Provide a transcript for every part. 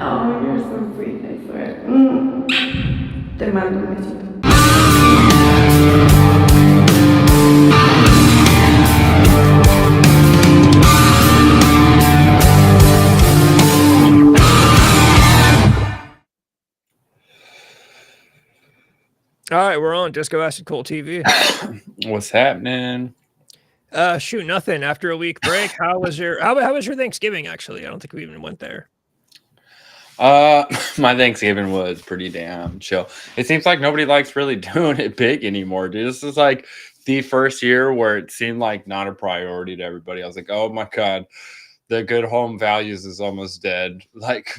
Oh, you're so sweet, I swear. Te mando un besito. All right, we're on Disco Acid Cool TV. What's happening? Shoot, nothing. After a week break, how was your Thanksgiving? Actually, I don't think we even went there. My Thanksgiving was pretty damn chill. It seems like nobody likes really doing it big anymore, dude. This is like the first year where it seemed like not a priority to everybody. I was like, oh my god, the good home values is almost dead. Like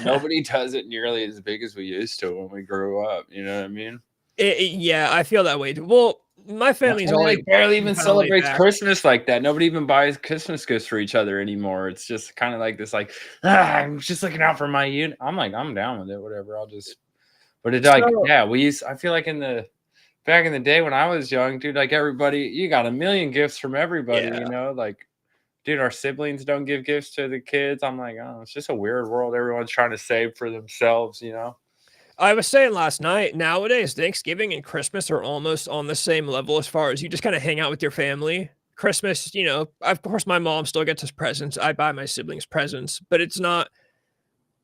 nobody does it nearly as big as we used to when we grew up. You know what I mean? Yeah, I feel that way. Well, my family's Nobody, always like, barely even kinda laid celebrates back. Christmas like that. Nobody even buys Christmas gifts for each other anymore. It's just kind of like this, like, I'm just looking out for my unit. I'm like, I'm down with it, whatever. I'll just, but it's like, So, yeah, I feel like back in the day when I was young, dude, like everybody, you got a million gifts from everybody, yeah, you know, like, dude, our siblings don't give gifts to the kids. I'm like, oh, it's just a weird world. Everyone's trying to save for themselves, you know? I was saying last night, nowadays, Thanksgiving and Christmas are almost on the same level as far as you just kinda hang out with your family. Christmas, of course, my mom still gets us presents. I buy my siblings presents, but it's not,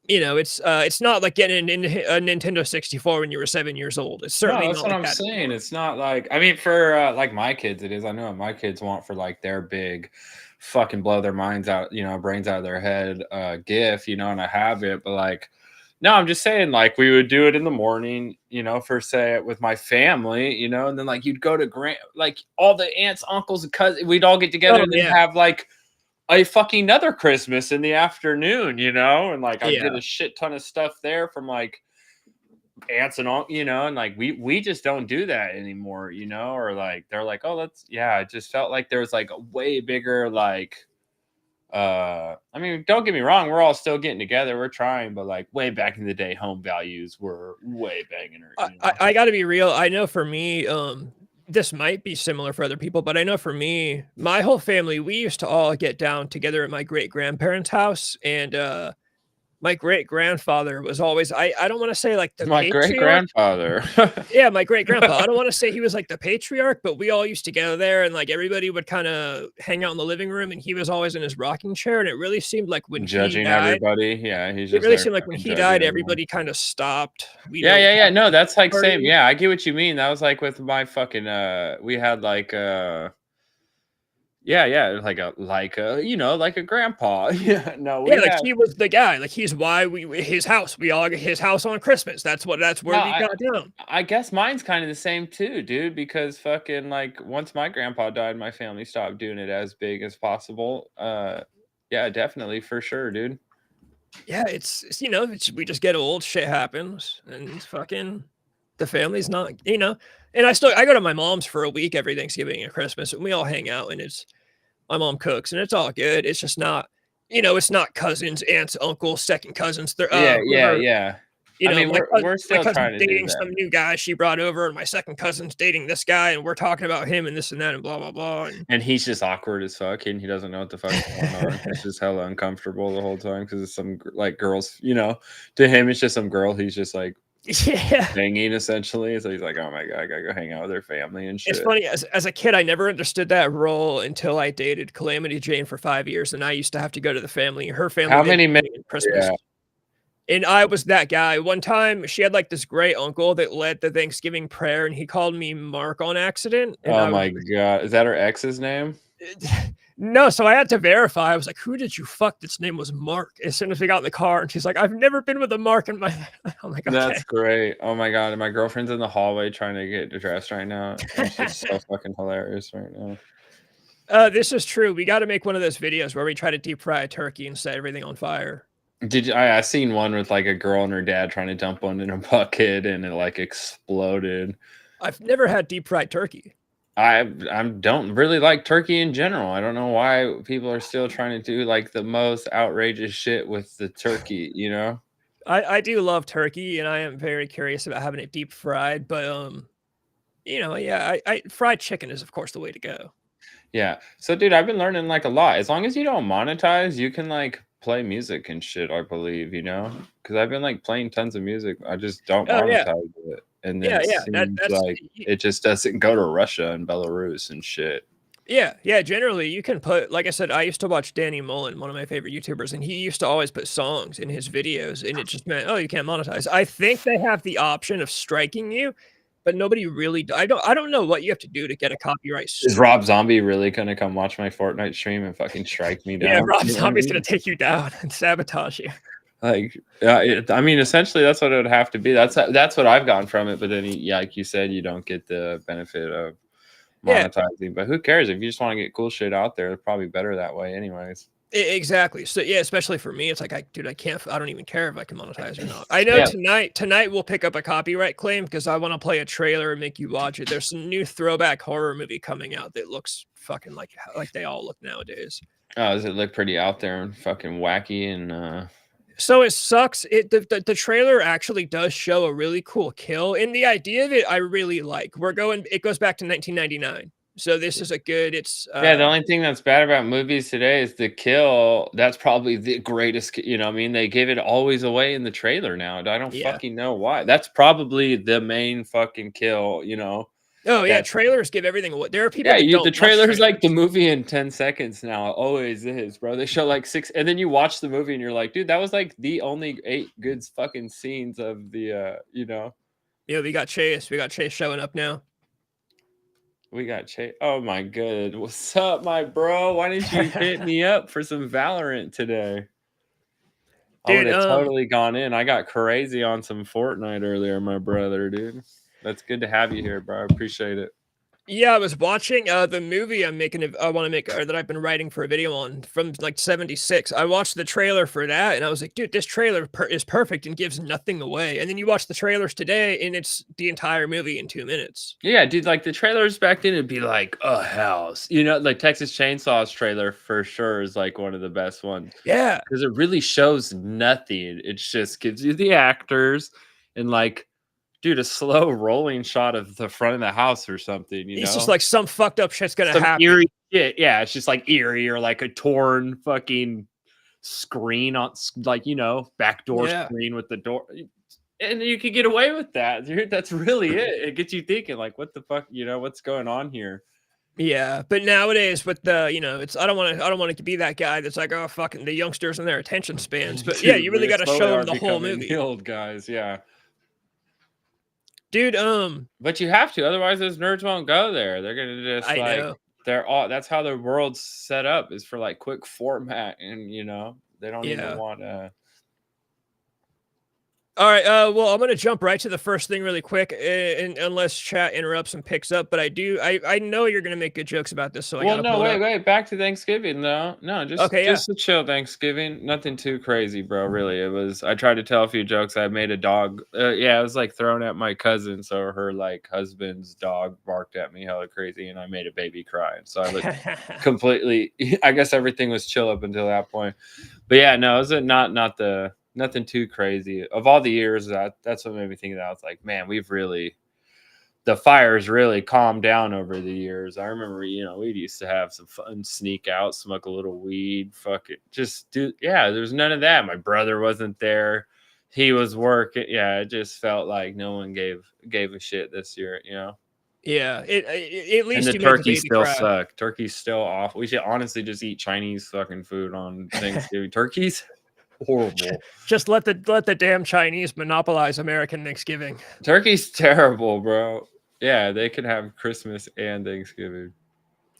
it's not like getting a Nintendo 64 when you were 7 years old. It's No, certainly that's not what like I'm that saying. anymore. It's not like, I mean, for like my kids, it is. I know what my kids want for like their big fucking blow their minds out, brains out of their head gift, and I have it. But like, no, I'm just saying, like, we would do it in the morning, for say with my family, and then like you'd go to like all the aunts, uncles, and cousins, we'd all get together Oh, and then yeah. have like a fucking another Christmas in the afternoon, and like I'd get Yeah. a shit ton of stuff there from like aunts and all, and like we just don't do that anymore, or like they're like, oh, that's, yeah, it just felt like there was like a way bigger, like, I mean, don't get me wrong, we're all still getting together, we're trying, but like way back in the day, home values were way banging. I gotta be real. I know for me, this might be similar for other people, but I know for me, my whole family, we used to all get down together at my great-grandparents' house, and, my great-grandfather was always I don't wanna say, like, the My great patriarch. grandfather. Yeah, my great-grandpa. I don't wanna say he was, like, the patriarch, but we all used to go there, and, like, everybody would kinda hang out in the living room, and he was always in his rocking chair, and it really seemed like when he Judging died everybody, yeah, he's it just really there seemed like when fucking he judging died, everyone. everybody kinda stopped. We Yeah, don't yeah, yeah. have No, that's like same. parties. Yeah, I get what you mean. That was like with my fucking we had like yeah, yeah, like a grandpa. Yeah, no, Yeah, we like, had he was the guy, like, he's why his house, we all get his house on Christmas, that's no, where we got down. I guess mine's kind of the same too, dude, because fucking like once my grandpa died, my family stopped doing it as big as possible. Yeah, definitely for sure, dude. Yeah, it's we just get old, shit happens, and fucking the family's not and I go to my mom's for a week every Thanksgiving and Christmas, and we all hang out, and it's my mom cooks, and it's all good, it's just not it's not cousins, aunts, uncles, second cousins, they're, Yeah, yeah, whoever yeah. I mean, we're my still cousin's trying to do dating that. some new guy she brought over, and my second cousin's dating this guy, and we're talking about him and this and that and blah, blah, blah, and And he's just awkward as fuck, and he doesn't know what the fuck's going on. He's just hella uncomfortable the whole time because it's some like girls, to him it's just some girl he's just like Yeah. banging essentially. So he's like, oh my god, I gotta go hang out with their family and It's shit. funny, as a kid, I never understood that role until I dated Calamity Jane for 5 years, and I used to have to go to her family How many men? Thanksgiving and Christmas, Yeah. and I was that guy. One time, she had, like, this great uncle that led the Thanksgiving prayer, and he called me Mark on accident, and Oh I was my god, is that her ex's name? no, so I had to verify. I was like, "Who did you fuck that's name was Mark?" As soon as we got in the car, and she's like, "I've never been with a Mark in my." I'm like, "Okay." That's great. Oh my god, and my girlfriend's in the hallway trying to get dressed right now, and she's so fucking hilarious right now. This is true. We gotta make one of those videos where we try to deep fry a turkey and set everything on fire. Did you, I seen one with like a girl and her dad trying to dump one in a bucket and it like exploded. I've never had deep fried turkey. I don't really like turkey in general. I don't know why people are still trying to do like the most outrageous shit with the turkey, you know? I do love turkey, and I am very curious about having it deep fried, but, yeah, I fried chicken is, of course, the way to go. Yeah. So dude, I've been learning like a lot. As long as you don't monetize, you can like play music and shit, I believe, you know, because I've been like playing tons of music. I just don't Oh yeah, monetize it, and then yeah, it yeah. seems That's like it just doesn't go to Russia and Belarus and shit. yeah, yeah. Generally, you can put like I said. I used to watch Danny Mullen, one of my favorite YouTubers, and he used to always put songs in his videos, and it just meant, oh, you can't monetize. I think they have the option of striking you, but nobody really. I don't know what you have to do to get a copyright. Is Rob Zombie really gonna come watch my Fortnite stream and fucking strike me Yeah, down? Rob You know what I Zombie's gonna mean? take you down and sabotage you. Like, I mean, essentially, that's what it would have to be. That's what I've gotten from it. But then, yeah, like you said, you don't get the benefit of Yeah, monetizing. But who cares if you just want to get cool shit out there? It's probably better that way, anyways. exactly. So yeah, especially for me, it's like, dude, I can't. I don't even care if I can monetize or not. I know Yeah. tonight we'll pick up a copyright claim because I want to play a trailer and make you watch it. There's some new throwback horror movie coming out that looks fucking like they all look nowadays. Oh, does it look pretty out there and fucking wacky and So it sucks. The trailer actually does show a really cool kill, and the idea of it I really like. It goes back to 1999. So this is a good. It's yeah, the only thing that's bad about movies today is the kill. That's probably the greatest, you know what I mean? They give it always away in the trailer now. I don't yeah. fucking know why. That's probably the main fucking kill, you know. Oh yeah, That trailers give everything away. There are people yeah, that the don't watch trailer's like the trailers. movie in 10 seconds now. It always is, bro. They show like 6 and then you watch the movie and you're like, dude, that was like the only 8 good fucking scenes of the you know. Yeah, we got Chase. We got Chase showing up now. We got Chase. Oh my god. What's up, my bro? Why didn't you hit me up for some Valorant today? I would Dude, have totally gone in. I got crazy on some Fortnite earlier, my brother, dude. That's good to have you here, bro. I appreciate it. yeah, I was watching the movie I want to make or that I've been writing for a video on from like 76. I watched the trailer for that and I was like, dude, this trailer is perfect and gives nothing away. And then you watch the trailers today and it's the entire movie in 2 minutes. Yeah, dude, like the trailers back then, it'd be like a house. You know, like Texas Chainsaw's trailer for sure is like one of the best ones Yeah. because it really shows nothing. It just gives you the actors and like, dude, a slow rolling shot of the front of the house or something, you It's just know? like some fucked up shit's gonna Some happen. eerie shit. Yeah, it's just like eerie or like a torn fucking screen on like, you know, backdoor Yeah. screen with the door. And you could get away with that, dude. That's really it. It gets you thinking, like, what the fuck, you know, what's going on here? Yeah, but nowadays with the, it's I don't want to be that guy that's like, oh fucking the youngsters and their attention spans. But yeah, Dude, you really we got to slowly show them are the whole becoming movie. the old guys, yeah. Dude, But you have to, otherwise those nerds won't go there. They're gonna just I like know. they're all that's how the world's set up is for like quick format, and you know, they don't even Yeah. want All right. Well, I'm gonna jump right to the first thing really quick, and unless chat interrupts and picks up. But I know you're gonna make good jokes about this, so I well, gotta no, pull it up. wait. Back to Thanksgiving, though. No, Okay, yeah. just a chill Thanksgiving. Nothing too crazy, bro. Really, it was. I tried to tell a few jokes. I made a dog. Yeah, I was like thrown at my cousin, so her like husband's dog barked at me hella crazy, and I made a baby cry. And so I looked completely. I guess everything was chill up until that point. But yeah, no, it was not the nothing too crazy. Of all the years, that's what made me think that. I was like, man, the fire's really calmed down over the years. I remember, you know, we used to have some fun, sneak out, smoke a little weed, fuck it, just do. Yeah, there's none of that. My brother wasn't there. He was working. Yeah, it just felt like no one gave a shit this year, you know. Yeah. At And least the you made the turkey baby still cry. suck. Turkey's still off. We should honestly just eat Chinese fucking food on Thanksgiving. Turkey's horrible. Just let the damn Chinese monopolize American Thanksgiving. Turkey's terrible, bro. Yeah, they could have Christmas and Thanksgiving.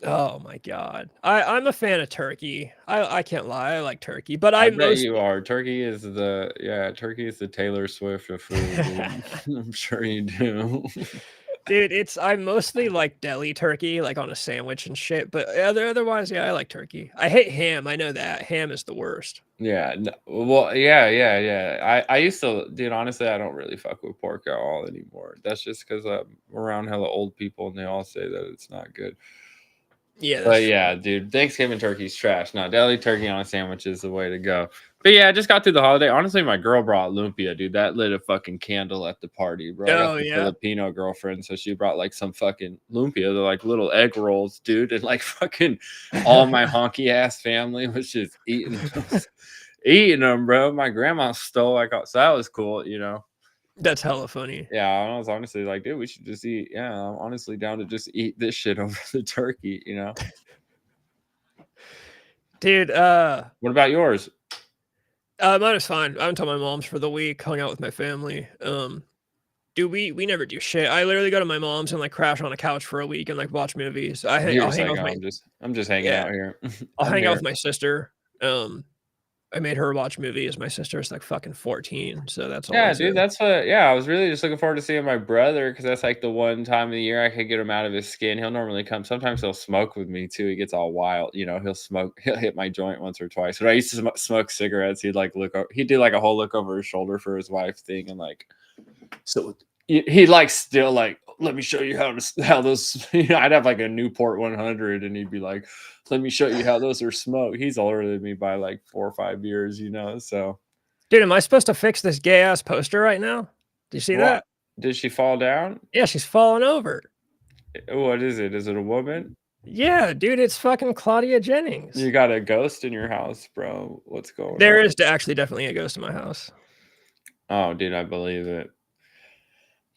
Oh my god. I'm a fan of turkey. I can't lie, I like turkey, but I I bet you mostly are. Turkey is the Taylor Swift of food, dude. I'm sure you do. dude, I mostly like deli turkey, like on a sandwich and shit. But otherwise, yeah, I like turkey. I hate ham. I know that ham is the worst. Yeah. No, well, yeah. I used to, dude, honestly, I don't really fuck with pork at all anymore. That's just because I'm around hella old people and they all say that it's not good. Yeah, that's But true. yeah, dude, Thanksgiving turkey's trash. Now, deli turkey on a sandwich is the way to go. But yeah, I just got through the holiday. Honestly, my girl brought lumpia, dude. That lit a fucking candle at the party, bro. I got Oh the yeah. Filipino girlfriend, so she brought like some fucking lumpia. They're like little egg rolls, dude. And like fucking all my honky ass family was just eating those. eating them, bro. My grandma stole like so that was cool, you know. That's hella funny. Yeah, I was honestly like, dude, we should just eat. Yeah, I'm honestly down to just eat this shit over the turkey, you know. Dude, What about yours? mine was fine. I went to my mom's for the week, hung out with my family. Dude, we never do shit. I literally go to my mom's and like crash on a couch for a week and like watch movies. You're I'll just hang like, out with oh, my I'm just hanging yeah. out here. I'll I'm hang out here. with my sister. I made her watch movies. My sister's like fucking 14, so that's Yeah, always dude, that's what. Yeah, I was really just looking forward to seeing my brother because that's like the one time of the year I could get him out of his skin. He'll normally come. Sometimes he'll smoke with me too. He gets all wild, you know. He'll smoke. He'll hit my joint once or twice. When I used to smoke cigarettes, he'd like look. He'd do like a whole look over his shoulder for his wife thing, and like, so he like still like, let me show you how those. You know, I'd have like a Newport 100, and he'd be like, let me show you how those are smoked. He's older than me by like 4 or 5 years, you know. So. dude, am I supposed to fix this gay ass poster right now? Do you see What? that? Did she fall down? Yeah, she's falling over. What is it? Is it a woman? Yeah, dude, it's fucking Claudia Jennings. You got a ghost in your house, bro. What's going There on? is actually definitely a ghost in my house. Oh, dude, I believe it.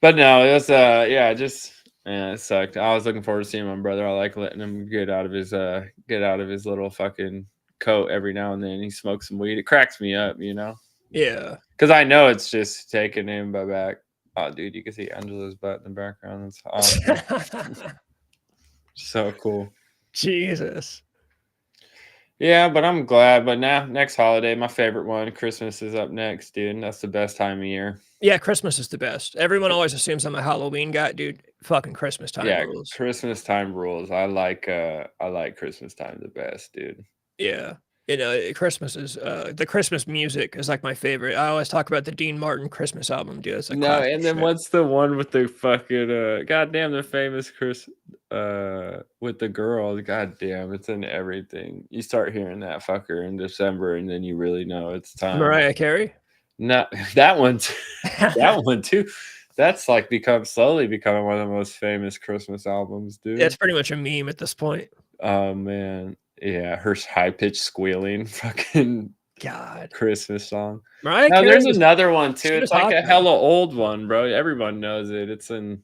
But no, it was yeah, it sucked. I was looking forward to seeing my brother. I like letting him get out of his little fucking coat every now and then. He smokes some weed. It cracks me up, you know? Yeah. Because I know it's just taking him back. Oh, dude, you can see Angela's butt in the background. That's awesome. So cool. Jesus. Yeah, but I'm glad. But now, next holiday, my favorite one, Christmas is up next, dude. That's the best time of year. Yeah, Christmas is the best. Everyone always assumes I'm a Halloween guy, dude. Fucking Christmas time Yeah, rules. Christmas time rules. I like Christmas time the best, dude. Yeah. You know, Christmas is the Christmas music is like my favorite. I always talk about the Dean Martin Christmas album, dude. It's a No, classic and then shit. what's the one with the fucking goddamn the famous Chris with the girl? Goddamn, it's in everything. You start hearing that fucker in December, and then you really know it's time. Mariah Carey? No, that one too. That one too. That's like slowly becoming one of the most famous Christmas albums, dude. It's pretty much a meme at this point. Oh man. Yeah, her high-pitched squealing fucking God. Christmas song. Mariah No, Carey there's was, another one too. she was It's like hot, a though. hella old one, bro. Everyone knows it. It's in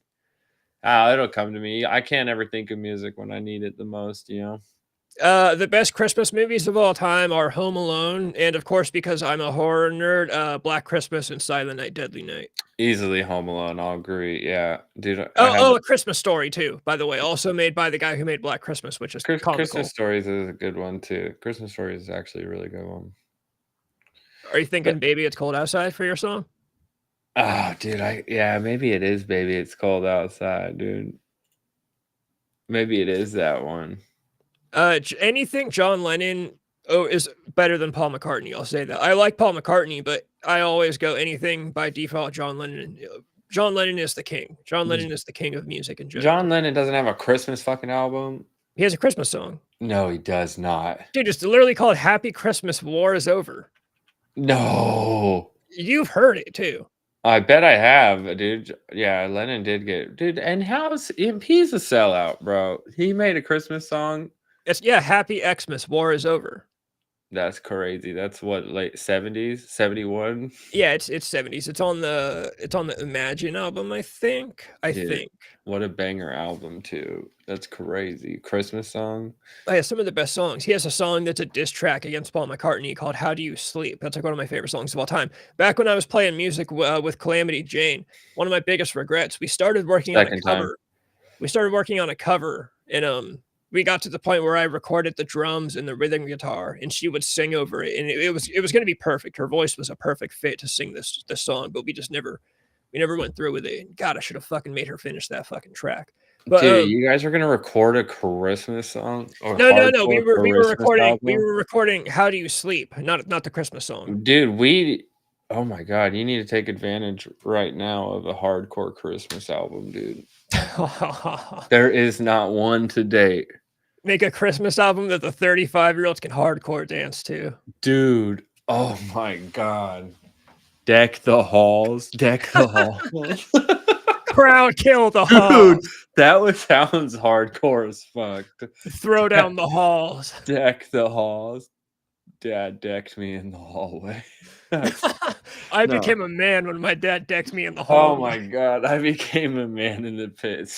it'll come to me. I can't ever think of music when I need it the most, you know. The best Christmas movies of all time are Home Alone, and of course, because I'm a horror nerd, Black Christmas and Silent Night, Deadly Night. Easily Home Alone, I'll agree. Yeah, dude. A Christmas Story too, by the way, also made by the guy who made Black Christmas, which is comical. Christmas Stories is a good one too. Christmas Stories is actually a really good one. Are you thinking "Baby It's Cold Outside" for your song? Oh, dude, maybe it is "Baby It's Cold Outside," dude. Maybe it is that one. Anything John Lennon is better than Paul McCartney. I'll say that. I like Paul McCartney, but I always go anything by default John Lennon. John Lennon is the king. John Lennon is the king of music in general. John Lennon doesn't have a Christmas fucking album. He has a Christmas song. No, he does not. Dude, it's literally called "Happy Christmas, War is Over." No. You've heard it too. I bet I have, dude. Yeah, Lennon did dude. And he's a sellout, bro. He made a Christmas song. It's "Happy Xmas, War is Over." That's crazy. That's what, late 70s, 71. Yeah, it's 70s. It's on the Imagine album, I think. What a banger album too. That's crazy. Christmas song. Oh, yeah, some of the best songs. He has a song that's a diss track against Paul McCartney called "How Do You Sleep." That's like one of my favorite songs of all time. Back when I was playing music with Calamity Jane, one of my biggest regrets, we started working on a cover. We started working on a cover, and we got to the point where I recorded the drums and the rhythm guitar, and she would sing over it, and it was going to be perfect. Her voice was a perfect fit to sing this song, but we never went through with it. God, I should have fucking made her finish that fucking track. But, dude, you guys are gonna record a Christmas song? No. We were recording "How Do You Sleep," not the Christmas song. Dude, oh my god, you need to take advantage right now of a hardcore Christmas album, dude. There is not one to date. Make a Christmas album that the 35-year-olds can hardcore dance to. Dude, oh my god. Deck the halls. Crowd kill the halls. Dude, that sounds hardcore as fuck. Throw down the halls. Deck the halls. Dad decked me in the hallway. I No. became a man when my dad decked me in the Oh hallway. my god, I became a man in the pit.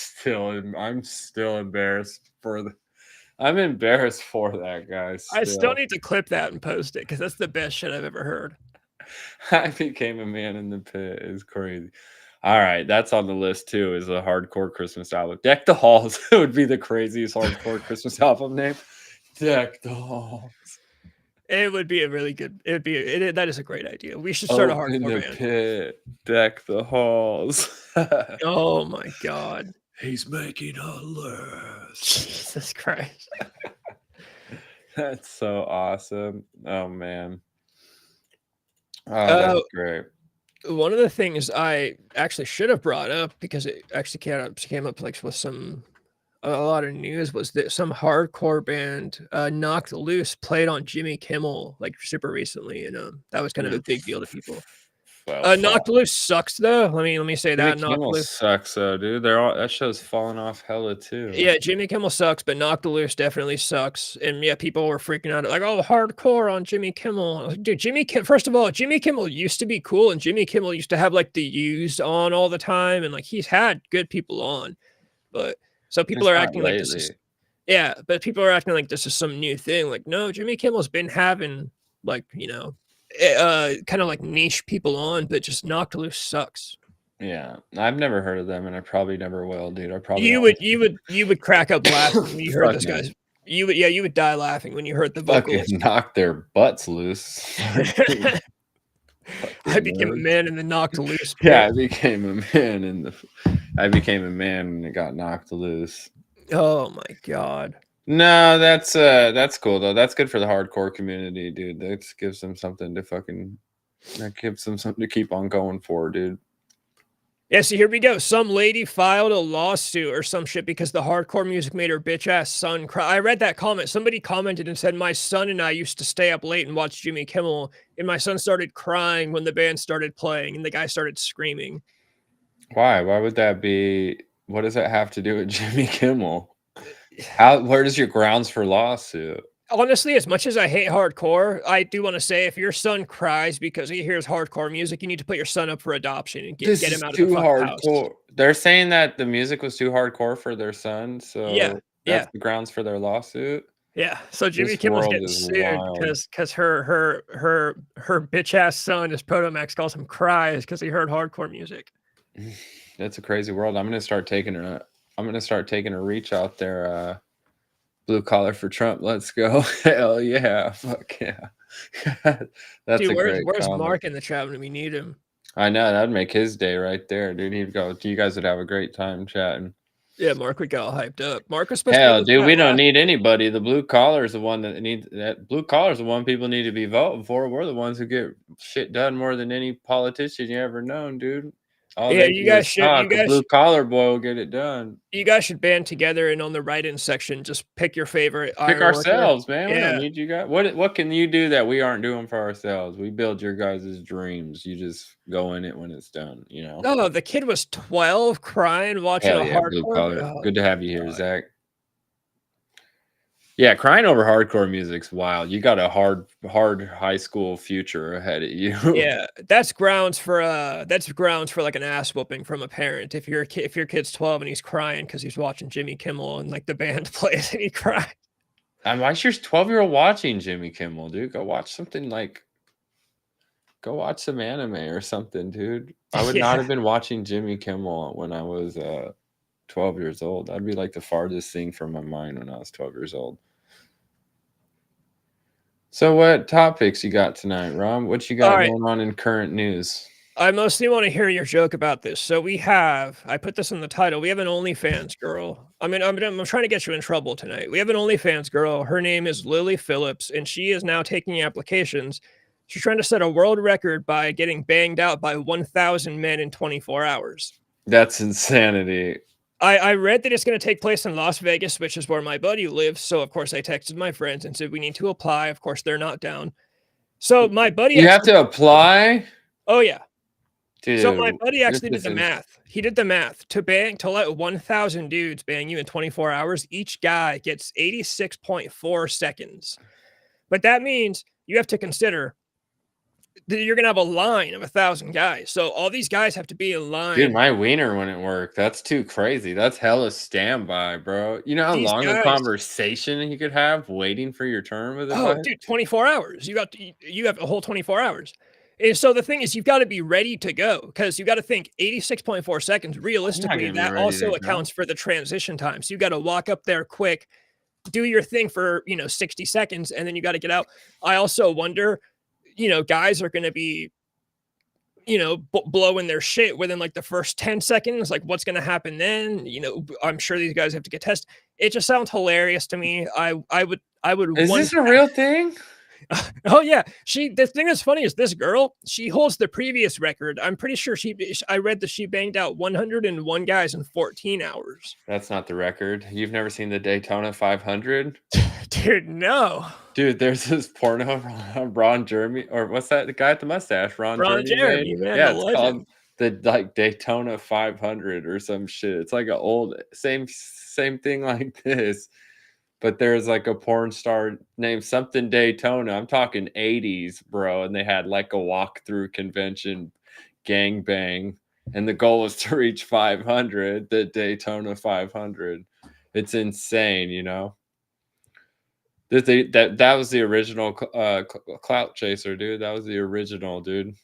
I'm still embarrassed for the. I'm embarrassed for that, guys. I still Still, need to clip that and post it because that's the best shit I've ever heard. I became a man in the pit. Is crazy. All right, that's on the list too. Is a hardcore Christmas album. Deck the Halls would be the craziest hardcore Christmas album name. Deck the Halls. It would be a really good. It would be. That is a great idea. We should start a Open hardcore the band. pit. Deck the halls. Oh my god. He's making a list. Jesus Christ. That's so awesome. Oh man. Oh, Uh, that's great. One of the things I actually should have brought up because it actually came up like with a lot of news was that some hardcore band, Knocked Loose, played on Jimmy Kimmel like super recently, and that was kind of a big deal to people. Well, fuck. Knocked Loose sucks though. Let me say Jimmy that Knocked Kimmel Loose. sucks though, dude. That show's falling off hella too. Yeah, Jimmy Kimmel sucks, but Knocked Loose definitely sucks. And yeah, people were freaking out like, "Oh, hardcore on Jimmy Kimmel." Like, dude, first of all, Jimmy Kimmel used to be cool, and Jimmy Kimmel used to have like the used on all the time, and like he's had good people on, but so people It's are not acting like this lately. is yeah, but people are acting like this is some new thing. Like, no, Jimmy Kimmel's been having like kind of like niche people on, but just Knocked Loose sucks. Yeah, I've never heard of them, and I probably never will, dude. I probably You would crack up laughing when you heard this Fucking- guy's. You would die laughing when you heard the vocals. fucking knock their butts loose. I became a man in the Knocked Loose pit. Yeah, I became a man and it got knocked loose. Oh my god. No, that's cool though. That's good for the hardcore community, dude. That gives them something to keep on going for, dude. Yeah, so here we go. Some lady filed a lawsuit or some shit because the hardcore music made her bitch ass son cry. I read that comment. Somebody commented and said, "My son and I used to stay up late and watch Jimmy Kimmel, and my son started crying when the band started playing, and the guy started screaming." Why? Why would that be? What does that have to do with Jimmy Kimmel? Where does your grounds for lawsuit? Honestly, as much as I hate hardcore, I do want to say if your son cries because he hears hardcore music, you need to put your son up for adoption and get him out of the fucking house. They're saying that the music was too hardcore for their son, so that's the grounds for their lawsuit. Yeah. So Jimmy This Kimmel's world getting is sued wild. because her bitch ass son, as Protomax calls him, cries because he heard hardcore music. That's a crazy world. I'm gonna start taking a reach out there. Blue collar for Trump. Let's go. Hell yeah. Fuck yeah. That's Dude, a great where's comment. Mark in the chat when we need him? I know that'd make his day right there, dude. He'd go. You guys would have a great time chatting. Yeah, Mark would get all hyped up. Mark was supposed Hell, to dude, we don't need anybody. The blue collar is the one blue collar is the one people need to be voting for. We're the ones who get shit done more than any politician you ever known, dude. Yeah, you guys should. A blue collar boy will get it done. You guys should band together and on the write-in section, just pick your favorite. Pick ourselves, man. Yeah. We don't need you guys. What can you do that we aren't doing for ourselves? We build your guys' dreams. You just go in it when it's done, you know. No, the kid was 12 crying watching Hell a yeah, hardcore. blue collar. Oh, Good to have you here, Zach. Yeah, crying over hardcore music's wild. You got a hard high school future ahead of you. Yeah, that's grounds for like an ass whooping from a parent. If your kid's 12 and he's crying because he's watching Jimmy Kimmel and like the band plays and he cries. Why is your 12-year-old watching Jimmy Kimmel, dude? Go watch something go watch some anime or something, dude. I would not have been watching Jimmy Kimmel when I was 12 years old. That'd be like the farthest thing from my mind when I was 12 years old. So what topics you got tonight, Rom? What you got going on in current news? I mostly want to hear your joke about this. So I put this in the title. We have an OnlyFans girl. I mean, I'm trying to get you in trouble tonight. We have an OnlyFans girl. Her name is Lily Phillips, and she is now taking applications. She's trying to set a world record by getting banged out by 1,000 men in 24 hours. That's insanity. I read that it's going to take place in Las Vegas, which is where my buddy lives. So, of course, I texted my friends and said, we need to apply. Of course, they're not down. So, my buddy... You have to apply? Oh, yeah. Dude, so, my buddy actually did the math. He did the math. To let 1,000 dudes bang you in 24 hours, each guy gets 86.4 seconds. But that means you have to consider that you're gonna have a line of 1,000 guys. So all these guys have to be in line. Dude, my wiener wouldn't work. That's too crazy. That's hella standby, bro. You know how These long a guys, conversation you could have waiting for your turn with a oh, guy? dude, 24 hours. You have a whole 24 hours. And so the thing is, you've got to be ready to go because you got to think 86.4 seconds. I'm not Realistically, gonna be that ready also to go. accounts for the transition time. So you got to walk up there quick, do your thing for 60 seconds, and then you got to get out. I also wonder, guys are going to be blowing their shit within like the first 10 seconds. Like, what's going to happen then? I'm sure these guys have to get tested. It just sounds hilarious to me. I would Is one. this a real thing? Oh yeah, the thing that's funny is this girl, she holds the previous record. I'm pretty sure I read that she banged out 101 guys in 14 hours. That's not the record. You've never seen the Daytona 500? Dude, no. Dude, there's this porno Ron Jeremy, or what's that? The guy with the mustache, Ron Ron Jeremy Jeremy, made? man, Yeah, the it's legend. called the like Daytona 500 or some shit. It's like an old same thing like this. But there's like a porn star named something Daytona. I'm talking 80s, bro. And they had like a walkthrough convention gangbang. And the goal was to reach 500, the Daytona 500. It's insane, you know? That was the original clout chaser, dude. That was the original, dude.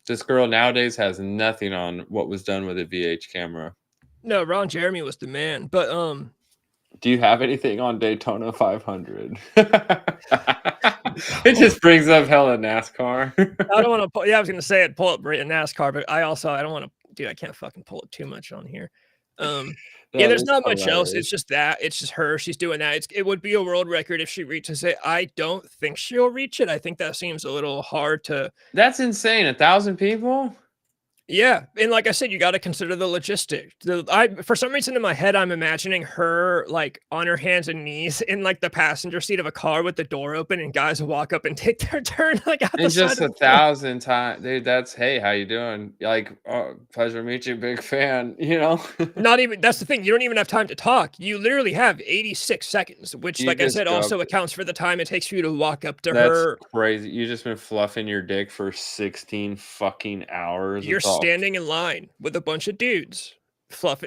This girl nowadays has nothing on what was done with a VH camera. No, Ron Jeremy was the man. But Do you have anything on Daytona 500? It just brings up hella NASCAR. I don't want to pull. Yeah, I was gonna say it. Pull up NASCAR, but I don't want to. Dude, I can't fucking pull up too much on here. Yeah, there's not much else. It's just that. It's just her. She's doing that. It would be a world record if she reaches it. I don't think she'll reach it. I think that seems a little hard to. That's insane. 1,000 people? Yeah, and like I said, you got to consider the logistics. For some reason in my head, I'm imagining her like on her hands and knees in like the passenger seat of a car with the door open, and guys will walk up and take their turn like out the And side just of the 1,000 times, dude. That's hey, how you doing? Like, oh, pleasure to meet you, big fan. You know, Not even that's the thing. You don't even have time to talk. You literally have 86 seconds, which, You like I just said, go up also accounts for the time it takes for you to walk up to That's her. crazy. You just been fluffing your dick for 16 fucking hours. You're It's all standing in line with a bunch of dudes,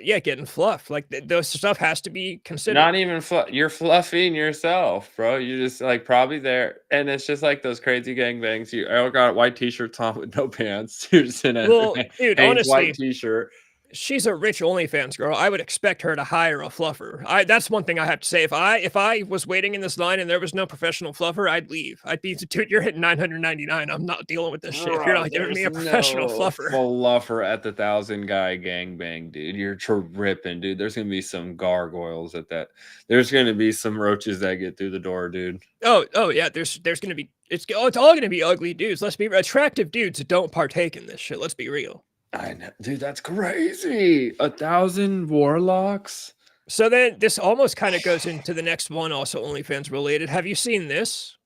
getting fluffed. Like those stuff has to be considered. not even you're fluffing yourself, bro. You just like probably there, and it's just like those crazy gangbangs. You all got white t-shirts on with no pants. You're just in a Well, dude, Hanes white honestly, t-shirt. she's a rich OnlyFans girl. I would expect her to hire a fluffer. That's one thing I have to say. If I was waiting in this line and there was no professional fluffer, I'd leave. I'd be, dude, you're hitting 999. I'm not dealing with this shit. If you're not giving me a professional fluffer. Fluffer at the 1,000 guy gangbang, dude. You're tripping, dude. There's gonna be some gargoyles at that. There's gonna be some roaches that get through the door, dude. Oh yeah. There's gonna be it's all gonna be ugly dudes. Let's be attractive dudes don't partake in this shit. Let's be real. I know, dude. That's crazy. 1,000 warlocks. So then this almost kind of goes into the next one, also OnlyFans related. Have you seen this?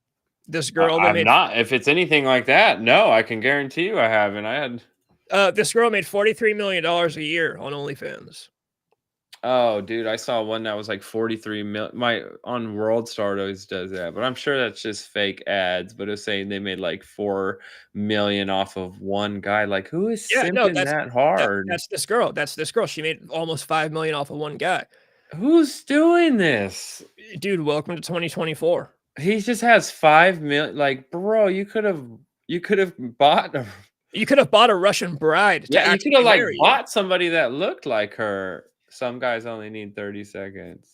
This girl that I'm made not. If it's anything like that, no, I can guarantee you I haven't. I had. this girl made $43 million a year on OnlyFans. Oh, dude, I saw one that was like 43 million. My on World Star always does that, but I'm sure that's just fake ads. But it's saying they made like 4 million off of one guy. Like, who is Yeah, no, simping that hard? that's this girl. That's this girl. She made almost 5 million off of one guy. Who's doing this? Dude, welcome to 2024. He just has 5 million. Like, bro, you could have bought. You could have bought a Russian bride. Yeah, you could have like marry you. bought somebody that looked like her. Some guys only need 30 seconds.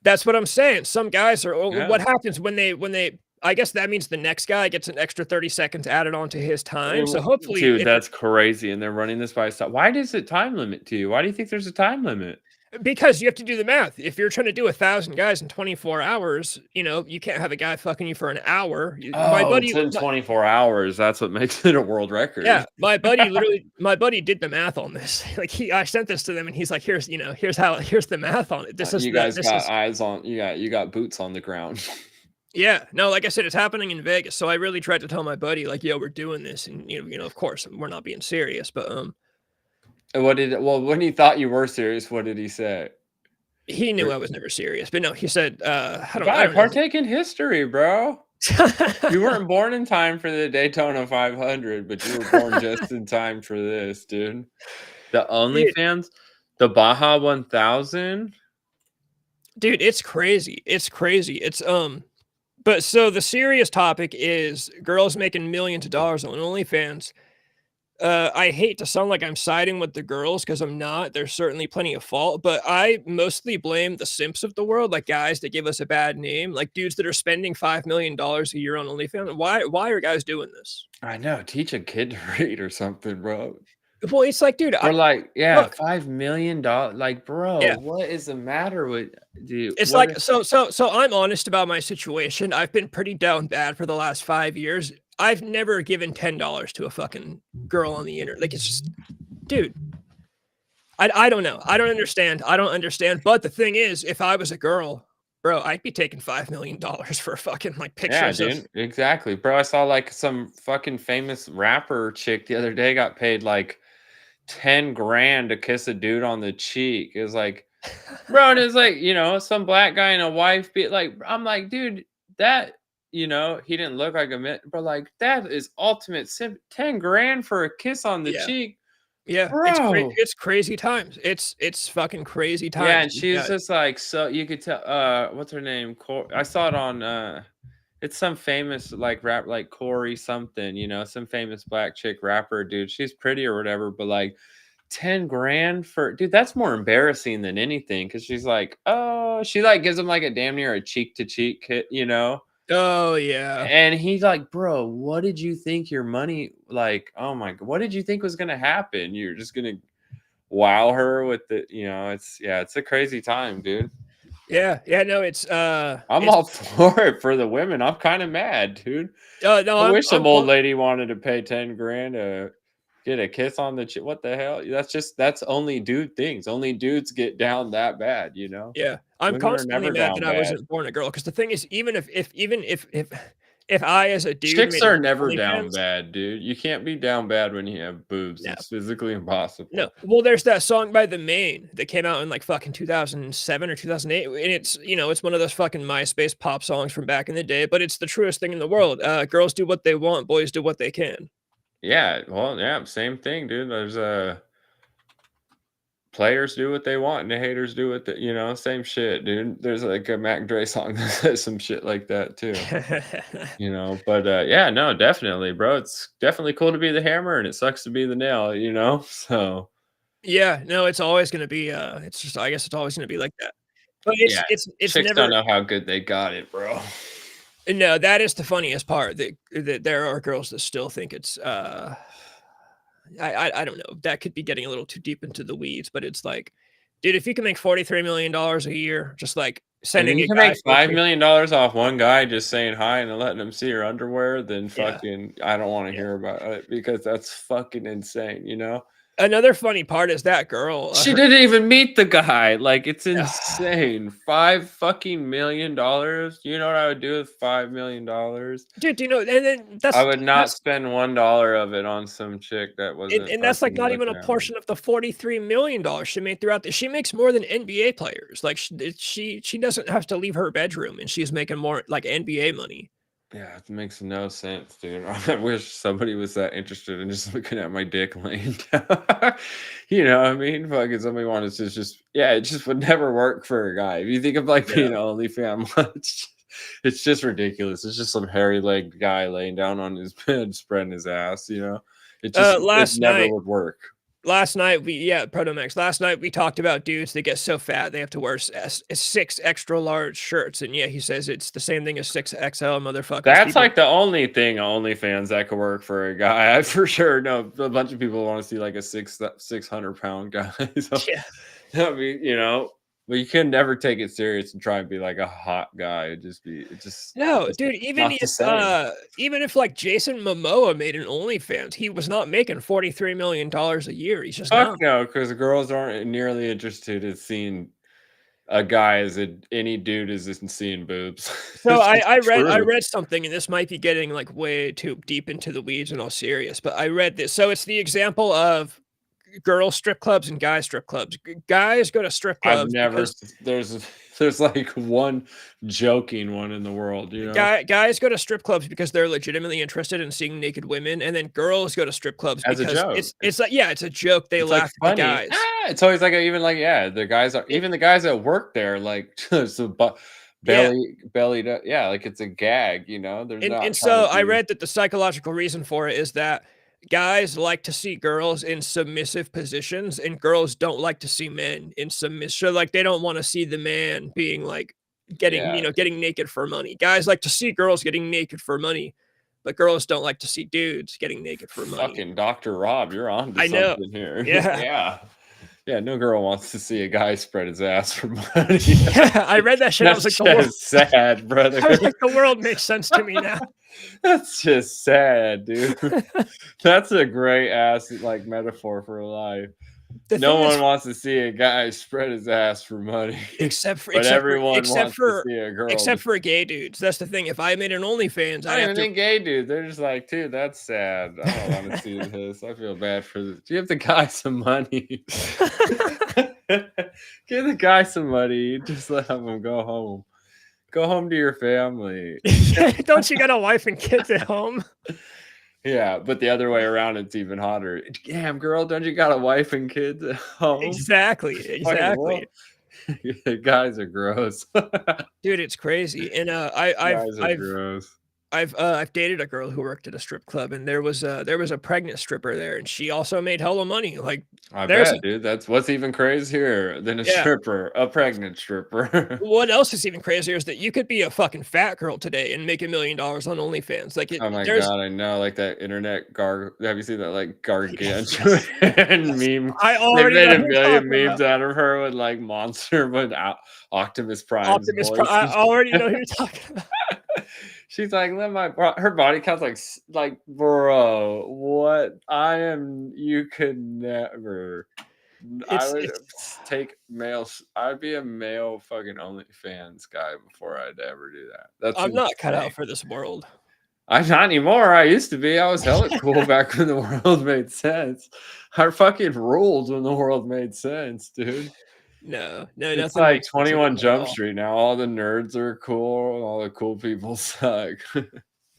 That's what I'm saying. Some guys are. Yeah. What happens when they? I guess that means the next guy gets an extra 30 seconds added onto his time. So hopefully, dude, that's crazy. And they're running this by stop. Why does it time limit to you? Why do you think there's a time limit? because you have to do the math. If you're trying to do 1,000 guys in 24 hours, you can't have a guy fucking you for an hour. My buddy, it's in 24 hours. That's what makes it a world record. yeah, my buddy did the math on this. Like I sent this to them, and he's like, here's the math on it. This is you guys got eyes on. You got boots on the ground. Yeah, no, like I said, it's happening in Vegas. So I really tried to tell my buddy, like, yo, we're doing this, and of course, we're not being serious, but when he thought you were serious, what did he say? he knew I was never serious. But no, he said, I don't know. Partake in history, bro. You weren't born in time for the Daytona 500, but you were born just in time for this, dude. The Dude, OnlyFans, the Baja 1000. dude, it's crazy. It's crazy. But so the serious topic is girls making millions of dollars on OnlyFans. I hate to sound like I'm siding with the girls because I'm not. There's certainly plenty of fault, but I mostly blame the simps of the world, like guys that give us a bad name, like dudes that are spending $5 million a year on OnlyFans. Why are guys doing this? I know, teach a kid to read or something, bro. Well, it's like, dude, Or like, yeah, look, $5 million. Like, bro, yeah. what is the matter with dude? It's What like is so I'm honest about my situation. I've been pretty down bad for the last 5 years. I've never given $10 to a fucking girl on the internet. Like, it's just dude, I don't know. I don't understand. I don't understand. But the thing is, if I was a girl, bro, I'd be taking $5 million for fucking, like, Yeah, pictures of dude, exactly, bro. I saw like some fucking famous rapper chick the other day got paid like 10 grand to kiss a dude on the cheek. It was like, bro, and it's like, some black guy and a wife be like, I'm like, dude, that, he didn't look like a man, but like, that is ultimate simp. 10 grand for a kiss on the Yeah. cheek, Yeah. bro. It's crazy times. It's fucking crazy Yeah, times. and You she's got just like, so you could tell, what's her name? I saw it on, it's some famous like rap, like Corey something, some famous black chick rapper, dude. She's pretty or whatever, but like 10 grand for, dude, that's more embarrassing than anything. Cause she's like, oh, she like gives him like a damn near a cheek to cheek hit. Oh, yeah. And he's like, bro, what did you think your money, like, oh my God, what did you think was going to happen? You're just going to wow her with it's a crazy time, dude. Yeah. Yeah, no, it's, I'm all for it for the women. I'm kind of mad, dude. no, I wish I'm some old for lady wanted to pay 10 grand to get a kiss on the what the hell? That's only dude things. Only dudes get down that bad. yeah. I'm Women are constantly never mad down that I bad. wasn't born a girl. Because the thing is, even if I as a dude Chicks made an are never down OnlyFans. bad, dude. You can't be down bad when you have boobs. No. It's physically No. impossible. Well, there's that song by The Maine that came out in, like, fucking 2007 or 2008, and it's one of those fucking MySpace pop songs from back in the day, but it's the truest thing in the world. Girls do what they want, boys do what they can. Yeah, well, yeah, same thing, dude. There's players do what they want and the haters do what same shit, dude. There's like a Mac Dre song that says some shit like that too. But yeah, no, definitely, bro. It's definitely cool to be the hammer and it sucks to be the nail. So Yeah, no, it's always gonna be, it's just I guess it's always gonna be like that. But yeah, it's chicks don't never know how good they got it, bro. no, that is the funniest part, that there are girls that still think it's, I don't know, that could be getting a little too deep into the weeds, but it's like, dude, if you can make $43 million a year, just, like, And sending you a can guy make $5 14. million off one guy just saying hi and letting him see your underwear, then Yeah, fucking I don't want to yeah. hear about it because that's fucking insane. Another funny part is that girl, She her didn't even meet the guy. Like, it's insane. $5 fucking million. You know what I would do with $5 million? dude, do you know, and then I would not that's spend $1 of it on some chick that wasn't and that's, like, fucking not even a looking at me. portion of the $43 million she made throughout the she makes more than NBA players, like, she doesn't have to leave her bedroom, and she's making more, like, NBA money. Yeah, it makes no sense, dude. I wish somebody was that interested in just looking at my dick laying down. You know what I mean? Fucking somebody wanted to just, yeah, it just would never work for a guy. If you think of like Yeah. being an OnlyFans, it's just ridiculous. It's just some hairy legged guy laying down on his bed, spreading his ass. It Last never night would work. Proto Max, last night we talked about dudes that get so fat they have to wear 6 extra large shirts, and yeah, he says it's the same thing as 6XL motherfuckers. That's People like the only thing OnlyFans that could work for a guy. I for sure know a bunch of people want to see like a 600 pound guy. So, yeah. I mean, but you can never take it serious and try and be like a hot guy. No, It's dude, not the same. even if, like, Jason Momoa made an OnlyFans, he was not making $43 million a year, he's just Fuck not. no, because girls aren't nearly interested in seeing a guy any dude is in seeing boobs. So It's just I true. read something, and this might be getting, like, way too deep into the weeds and all serious, but I read this. So it's the example of girl strip clubs and guy strip clubs. Guys go to strip I've clubs never because s there's There's like one joking one in the world, you know, Guys go to strip clubs because they're legitimately interested in seeing naked women, and then girls go to strip clubs as a because joke. it's like yeah, it's a joke. They It's like laugh at the funny. guys. Ah, it's always like even like yeah, the guys are It, even the guys that work there like so yeah, belly to, yeah, like it's a gag, you know. They're and not trying so to I be read that the psychological reason for it is that guys like to see girls in submissive positions, and girls don't like to see men in submission. So, like, they don't want to see the man being like getting, yeah. getting naked for money. Guys like to see girls getting naked for money, but girls don't like to see dudes getting naked for money. Fucking Dr. Rob, you're on to I know. something here. Yeah. Yeah. Yeah, no girl wants to see a guy spread his ass for money. Yeah, I read that shit. I was like, That's just sad, brother. I was like, the world makes sense to me now. That's just sad, dude. That's a great ass like metaphor for life. The No thing one is, wants to see a guy spread his ass for money, except for but except for everyone except wants to for see a girl. except for gay dudes. That's the thing. If I made an OnlyFans, I I'd don't have even to. think gay dudes. They're just like, dude, that's sad. I don't want to see this. I feel bad for this. Give the guy some money. Give the guy some money. Just let him go home. Go home to your family. Don't you got a wife and kids at home? Yeah, but the other way around, it's even hotter. Damn, girl, don't you got a wife and kids at home? Exactly, Fucking exactly. Yeah, guys are gross. Dude, it's crazy. And Guys are gross. I've dated a girl who worked at a strip club, and there was a pregnant stripper there, and she also made hella money. Like, I there's bet, dude. That's what's even crazier than a yeah. stripper, a pregnant stripper. What else is even crazier is that you could be a fucking fat girl today and make $1 million on OnlyFans. Like, Oh my there's god, I know, like that internet have you seen that like gargantuan yes, yes. meme? I They already made know a who you're million talking memes about. out of her with like Monster with Optimus Prime's Optimus Prime. voice. I already know who you're talking about. She's like, let my her body count's like, bro, what I am, you could never. I would It's take males. I'd be a male fucking OnlyFans guy before I'd ever do that. That's I'm not cut out insane. for this world. I'm not anymore. I used to be. I was hella cool back when the world made sense. I fucking ruled when the world made sense, dude. No, no, It's nothing like makes sense 21 anymore at Jump all. Street now. All the nerds are cool. And all the cool people suck.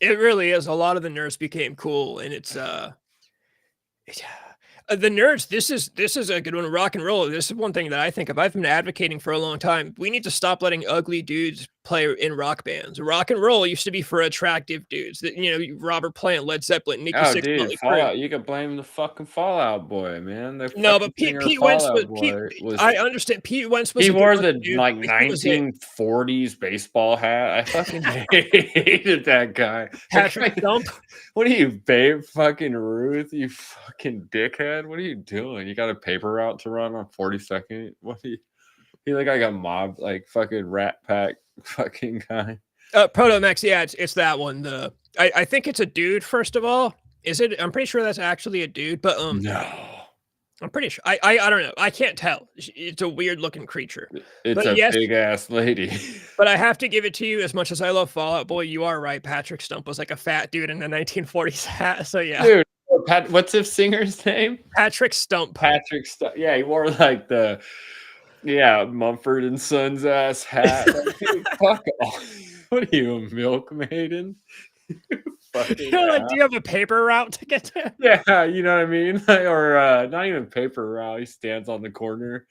It really is. A lot of the nerds became cool, and the nerds. This is a good one. Rock and roll. This is one thing that I think of. I've been advocating for a long time. We need to stop letting ugly dudes play in rock bands. Rock and roll used to be for attractive dudes. That Robert Plant, Led Zeppelin, Nikki Oh, Sixx, dude, Motley Crue. Fallout. You can blame the fucking Fallout Boy, man. The No, fucking but Pete singer Pete Wentz was Fallout Pete. Boy was. I understand. Pete Wentz was He a good wore looking the dude, like but he was a 1940s baseball hat. I fucking hated that guy. That Patrick guy. Stump. What are you, Babe fucking Ruth? You fucking dickhead. What are you doing? You got a paper route to run on 42nd? What are you look like a mob, like fucking Rat Pack fucking guy. Proto Max, yeah, it's that one. I think it's a dude, first of all. Is it? I'm pretty sure that's actually a dude, but No. I'm pretty sure. I don't know. I can't tell. It's a weird looking creature. It's But a yes, big ass lady. but I have to give it to you. As much as I love Fallout Boy, you are right. Patrick Stump was like a fat dude in the 1940s hat. So yeah, Dude, what's the singer's name? Patrick Stump. Patrick Yeah, he wore like the Mumford and Sons ass hat. Like, dude, fuck off. What are you, a milk maiden? Fucking You're like, ass. do you have a paper route to get to? Yeah, you know what I mean? Or not even paper route. He stands on the corner.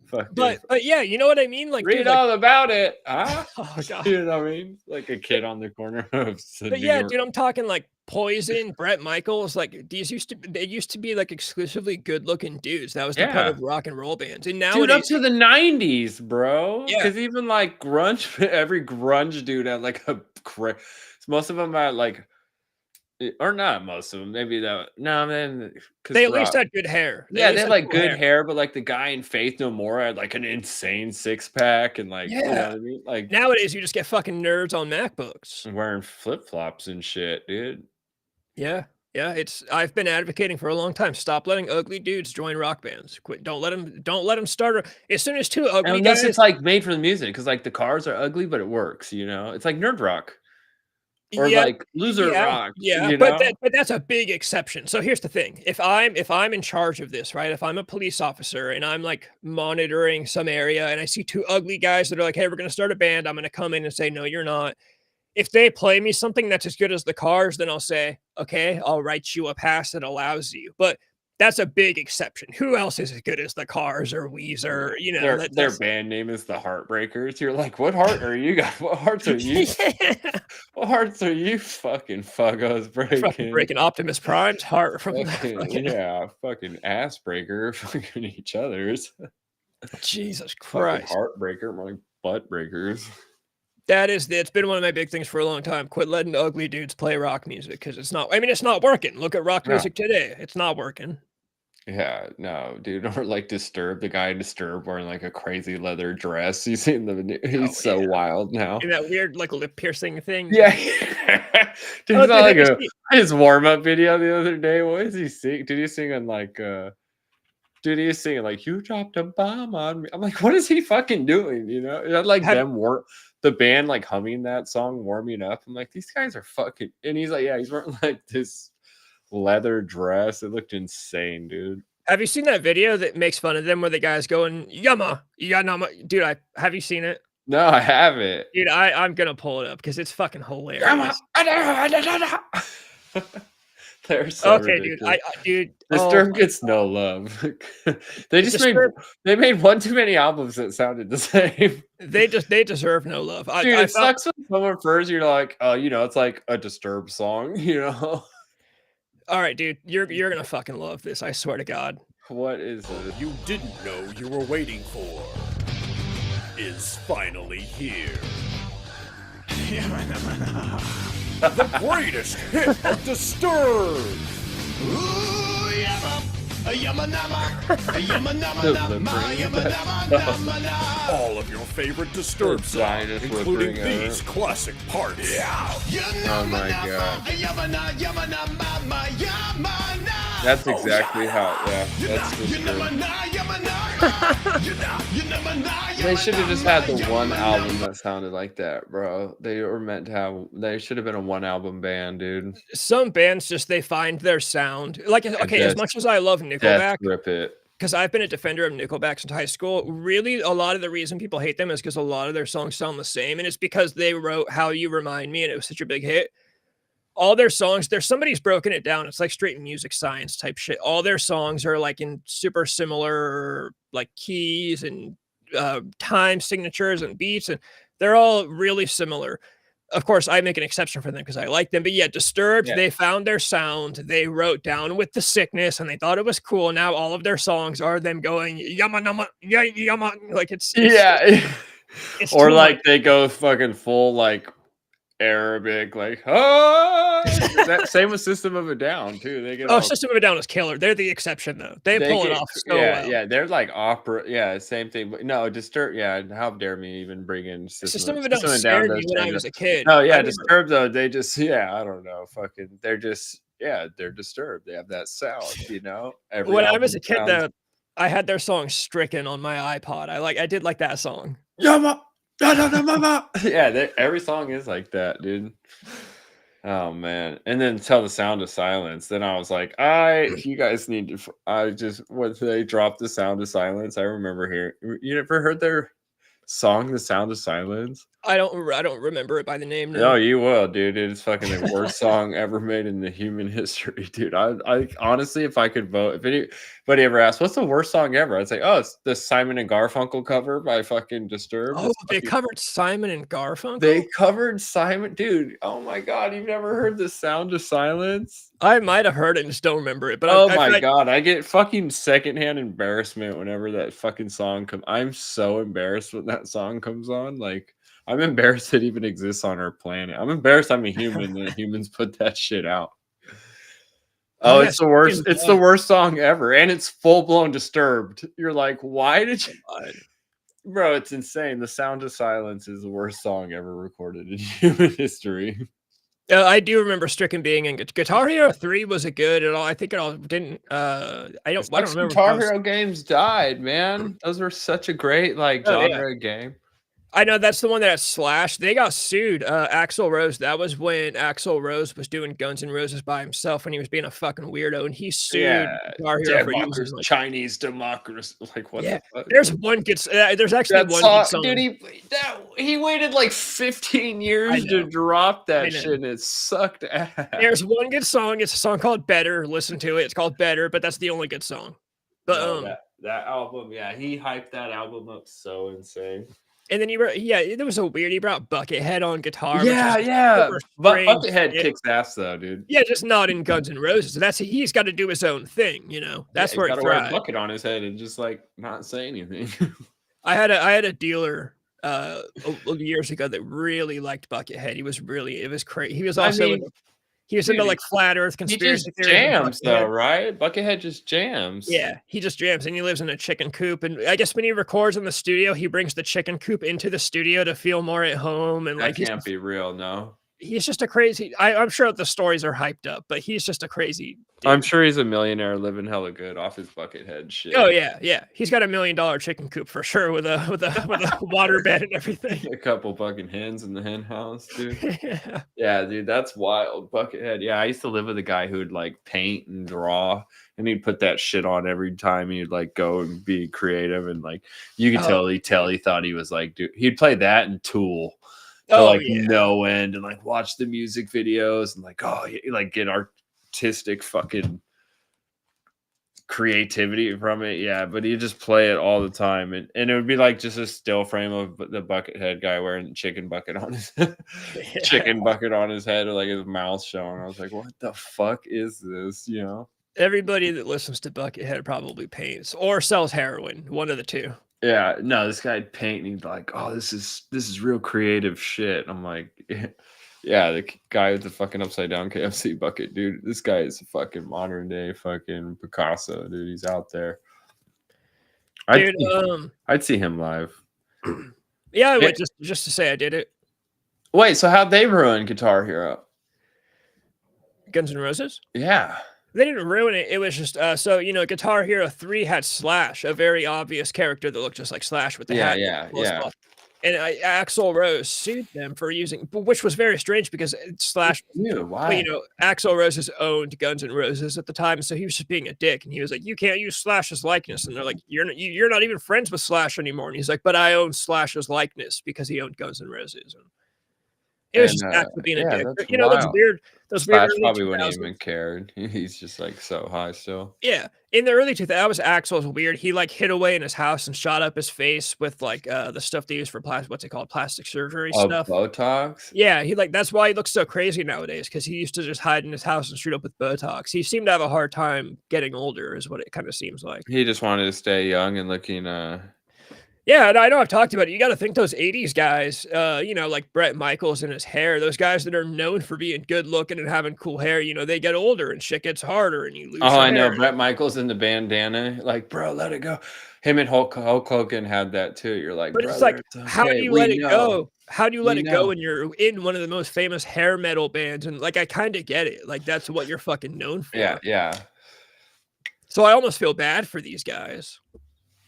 Fucking But yeah, you know what I mean? Like, read dude, like, all about it. Huh? oh god. You know what I mean? Like a kid on the corner of But New yeah, York. dude, I'm talking like Poison, Bret Michaels. Like they used to be like exclusively good looking dudes. That was the point Yeah. of rock and roll bands. And Dude, up nowadays, to the 90s, bro. yeah, Because even like grunge, every grunge dude had like most of them had like, or not most of them, maybe that, no, man, they because at least had good hair. They yeah, at they least had had like cool good hair. hair, but like the guy in Faith No More had like an insane six pack and like, you know Yeah. what I mean? Like Nowadays, you just get fucking nerds on MacBooks. wearing flip flops and shit, dude. Yeah. Yeah, I've been advocating for a long time. Stop letting ugly dudes join rock bands. Quit. Don't let them start. As soon as two ugly Unless guys, it's like made for the music, because like the cars are ugly, but it works, you know? It's like nerd rock. or Yeah, like loser rock, yeah, you but know? that's a big exception. So here's the thing: if I'm in charge of this, right? If I'm a police officer and I'm like monitoring some area, and I see two ugly guys that are like, "Hey, we're gonna start a band," I'm gonna come in and say, "No, you're not." If they play me something that's as good as the Cars, then I'll say, "Okay, I'll write you a pass that allows you." But that's a big exception. Who else is as good as the Cars or Weezer? You know, Their band name is the Heartbreakers. You're like, "What heart are you guys? What hearts are you yeah. what hearts are you fucking fuckos Fucking breaking?" breaking Optimus Prime's heart from that Fucking fucking yeah, fucking ass breaker, fucking each other's. Jesus Fucking Christ. heartbreaker, more like butt breakers. It's been one of my big things for a long time. Quit letting ugly dudes play rock music because it's not, I mean, it's not working. Look at rock No. music today. It's not working. Yeah, no, dude, or like Disturbed, the guy in Disturbed wearing like a crazy leather dress. You seen Oh he's so yeah. wild now. And that weird like lip piercing thing. Yeah. Dude, Oh, it's not dude, like have you a seen his warm-up video the other day. What is he sing? Did he sing on like dude, he's singing like "You dropped a bomb on me." I'm like, what is he fucking doing? You know, it had like have them the band like humming that song, warming up. I'm like, these guys are fucking. And he's like, yeah, he's wearing like this leather dress. It looked insane, dude. have you seen that video that makes fun of them where the guy's going, Yama, Yanama? Dude, have you seen it? No, I haven't. Dude, I'm gonna pull it up because it's fucking Grandma, hilarious. they're so Okay, dude. ridiculous. Dude, oh Disturbed my gets no love. They just made Disturbed, they made one too many albums that sounded the same. they deserve no love. Dude, I it found sucks when someone first you're like, oh, it's like a Disturbed song, you know? all right, dude, you're gonna fucking love this. I swear to God. What is it? You didn't know you were waiting for is finally here. The greatest hit of Disturbed. All of your favorite Disturbed songs, Giant including flipping, these classic parts. Oh my god. That's exactly how, yeah, that's Disturbed. They should have just had the one album that sounded like that, bro. They should have been a one album band, dude. Some bands just they find their sound. Like, okay, as Death much as I love Death Nickelback, Grip It. because I've been a defender of Nickelback since high school, really a lot of the reason people hate them is because a lot of their songs sound the same, and it's because they wrote How You Remind Me, and it was such a big hit. All their songs, somebody's broken it down. It's like straight music science type shit. All their songs are like in super similar like keys and time signatures and beats, and they're all really similar. Of course, I make an exception for them because I like them. But yeah, Disturbed, Yeah. they found their sound. They wrote Down with the Sickness, and they thought it was cool. Now all of their songs are them going yama nama yama, like Yeah. it's Or too like much. they go fucking full like Arabic, like oh, that same with System of a Down too. They get Oh, all System of a Down is killer. They're the exception though. They pull it off so yeah, well. yeah, they're like opera, yeah, same thing. But no, Disturbed, yeah. How dare me even bring in System of a Down System of a Down scared me does when I change was up. a kid. No, I yeah, remember Disturbed though, they just I don't know, fucking, they're just they're Disturbed. They have that sound, Every when I was album a kid sounds though, I had their song Stricken on my iPod. I did like that song. Yama, da, da, da, mama. Yeah, every song is like that, dude. Oh man. And then Tell the Sound of Silence. Then I was like, you guys need to when they dropped the Sound of Silence, I remember hearing, you ever heard their song, The Sound of Silence? I don't remember it by the name, No, no. you will, dude. It's fucking the worst song ever made in the human history, dude. I honestly, if I could vote, if anybody ever asked, what's the worst song ever? I'd say, oh, it's the Simon and Garfunkel cover by fucking Disturbed. Oh, they covered Simon and Garfunkel? They covered Simon, dude. Oh my god, you've never heard The Sound of Silence? I might have heard it and just don't remember it, but Oh my god, I get fucking secondhand embarrassment whenever that fucking song comes. I'm so embarrassed when that song comes on. Like, I'm embarrassed it even exists on our planet. I'm embarrassed I'm a human that humans put that shit out. Oh, yeah, it's the worst. It's the worst song ever, and it's full blown Disturbed. You're like, why did you? Bro, it's insane. The Sound of Silence is the worst song ever recorded in human history. I do remember Stricken being in Guitar Hero 3 was it good at all? I think it all didn't I don't remember. Guitar Hero games died, man. Those were such a great like genre game. I know that's the one that Slash. They got sued. Axl Rose. That was when Axl Rose was doing Guns N' Roses by himself when he was being a fucking weirdo, and he sued Yeah, Guitar Hero for using democracy, like, Chinese democracy. Like what yeah. the fuck? There's one good. There's actually That one song, good song. dude. He waited like 15 I years to know. drop I that know. shit, and it sucked ass. There's one good song. It's a song called "Better." Listen to it. It's called "Better," but that's the only good song. But No, that album, yeah, he hyped that album up so insane. and then there was a weird. He brought Buckethead on guitar. Yeah, which is yeah. super But strange. Buckethead kicks ass though, dude. Yeah, just not in Guns N' Roses. He's got to do his own thing, you know. That's He's where he got to wear a thrives. bucket on his head and just like not say anything. I had a dealer years ago that really liked Buckethead. It was crazy. He was also he was into dude, like flat Earth He just conspiracy theories. and jams though, Buckethead. right? Buckethead just jams. Yeah, he just jams, and he lives in a chicken coop. And I guess when he records in the studio, he brings the chicken coop into the studio to feel more at home. And That like can't be real, no. he's just a crazy. I'm sure the stories are hyped up, but he's just a crazy dude. I'm sure he's a millionaire living hella good off his Buckethead shit. Oh yeah. He's got $1 million chicken coop for sure with a water bed and everything. A couple fucking hens in the hen house, dude. Yeah. Yeah, dude, that's wild. Buckethead. Yeah, I used to live with a guy who would like paint and draw, and he'd put that shit on every time he'd like go and be creative, and like you could tell he thought he was like, dude, he'd play that and Tool to like no end, and like watch the music videos and like like get artistic fucking creativity from it. Yeah, but he'd just play it all the time, and it would be like just a still frame of the Buckethead guy wearing the chicken bucket on his chicken bucket on his head, or like his mouth showing. I was like, what the fuck is this? You know, Everybody that listens to Buckethead probably paints or sells heroin. One of the two. yeah, no, this guy painting like, oh, this is real creative shit. I'm like, yeah, the guy with the fucking upside down KFC bucket, dude. This guy is a fucking modern day fucking Picasso, dude. He's out there. I'd see him live. Yeah, I would just to say I did it. Wait, so how'd they ruin Guitar Hero? Guns N' Roses? Yeah. They didn't ruin it. It was just so Guitar Hero 3 had Slash, a very obvious character that looked just like Slash with the hat. Yeah. And Axl Rose sued them for using, which was very strange because Slash, why? Axl Rose has owned Guns N' Roses at the time, so he was just being a dick, and he was like, "You can't use Slash's likeness," and they're like, "You're not even friends with Slash anymore," and he's like, "But I own Slash's likeness because he owned Guns N' Roses." And it was just Axl being a dick. Those weird. Slash probably wouldn't even care. He's just like so high still. Yeah, in the early 2000s, that was Axl's weird. He like hid away in his house and shot up his face with like the stuff they use for plastic surgery stuff. Botox. Yeah, that's why he looks so crazy nowadays, because he used to just hide in his house and shoot up with Botox. He seemed to have a hard time getting older, is what it kind of seems like. He just wanted to stay young and looking. Yeah, and I know I've talked about it. You got to think those 80s guys, like Bret Michaels and his hair, those guys that are known for being good looking and having cool hair, they get older and shit gets harder and you lose. Oh, I know. Bret Michaels in the bandana, like, bro, let it go. Him and Hulk Hogan had that too. You're like, but it's like, how do you let it go? How do you let it go when you're in one of the most famous hair metal bands? And like, I kind of get it. Like, that's what you're fucking known for. Yeah. So I almost feel bad for these guys.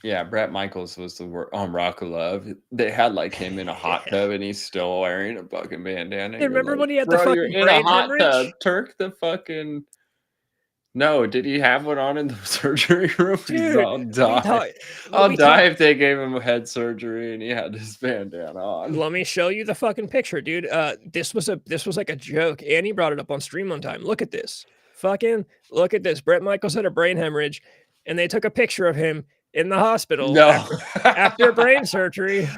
Yeah, Bret Michaels was the on Rock of Love. They had like him in a hot tub, and he's still wearing a fucking bandana. Hey, remember like, when he had the fucking you're in a hot tub? Turk the fucking. No, did he have one on in the surgery room? Dude, I'll die. I'll die if they gave him head surgery and he had this bandana on. Let me show you the fucking picture, dude. This was like a joke. Annie brought it up on stream one time. Look at this. Fucking look at this. Bret Michaels had a brain hemorrhage, and they took a picture of him in the hospital after brain surgery.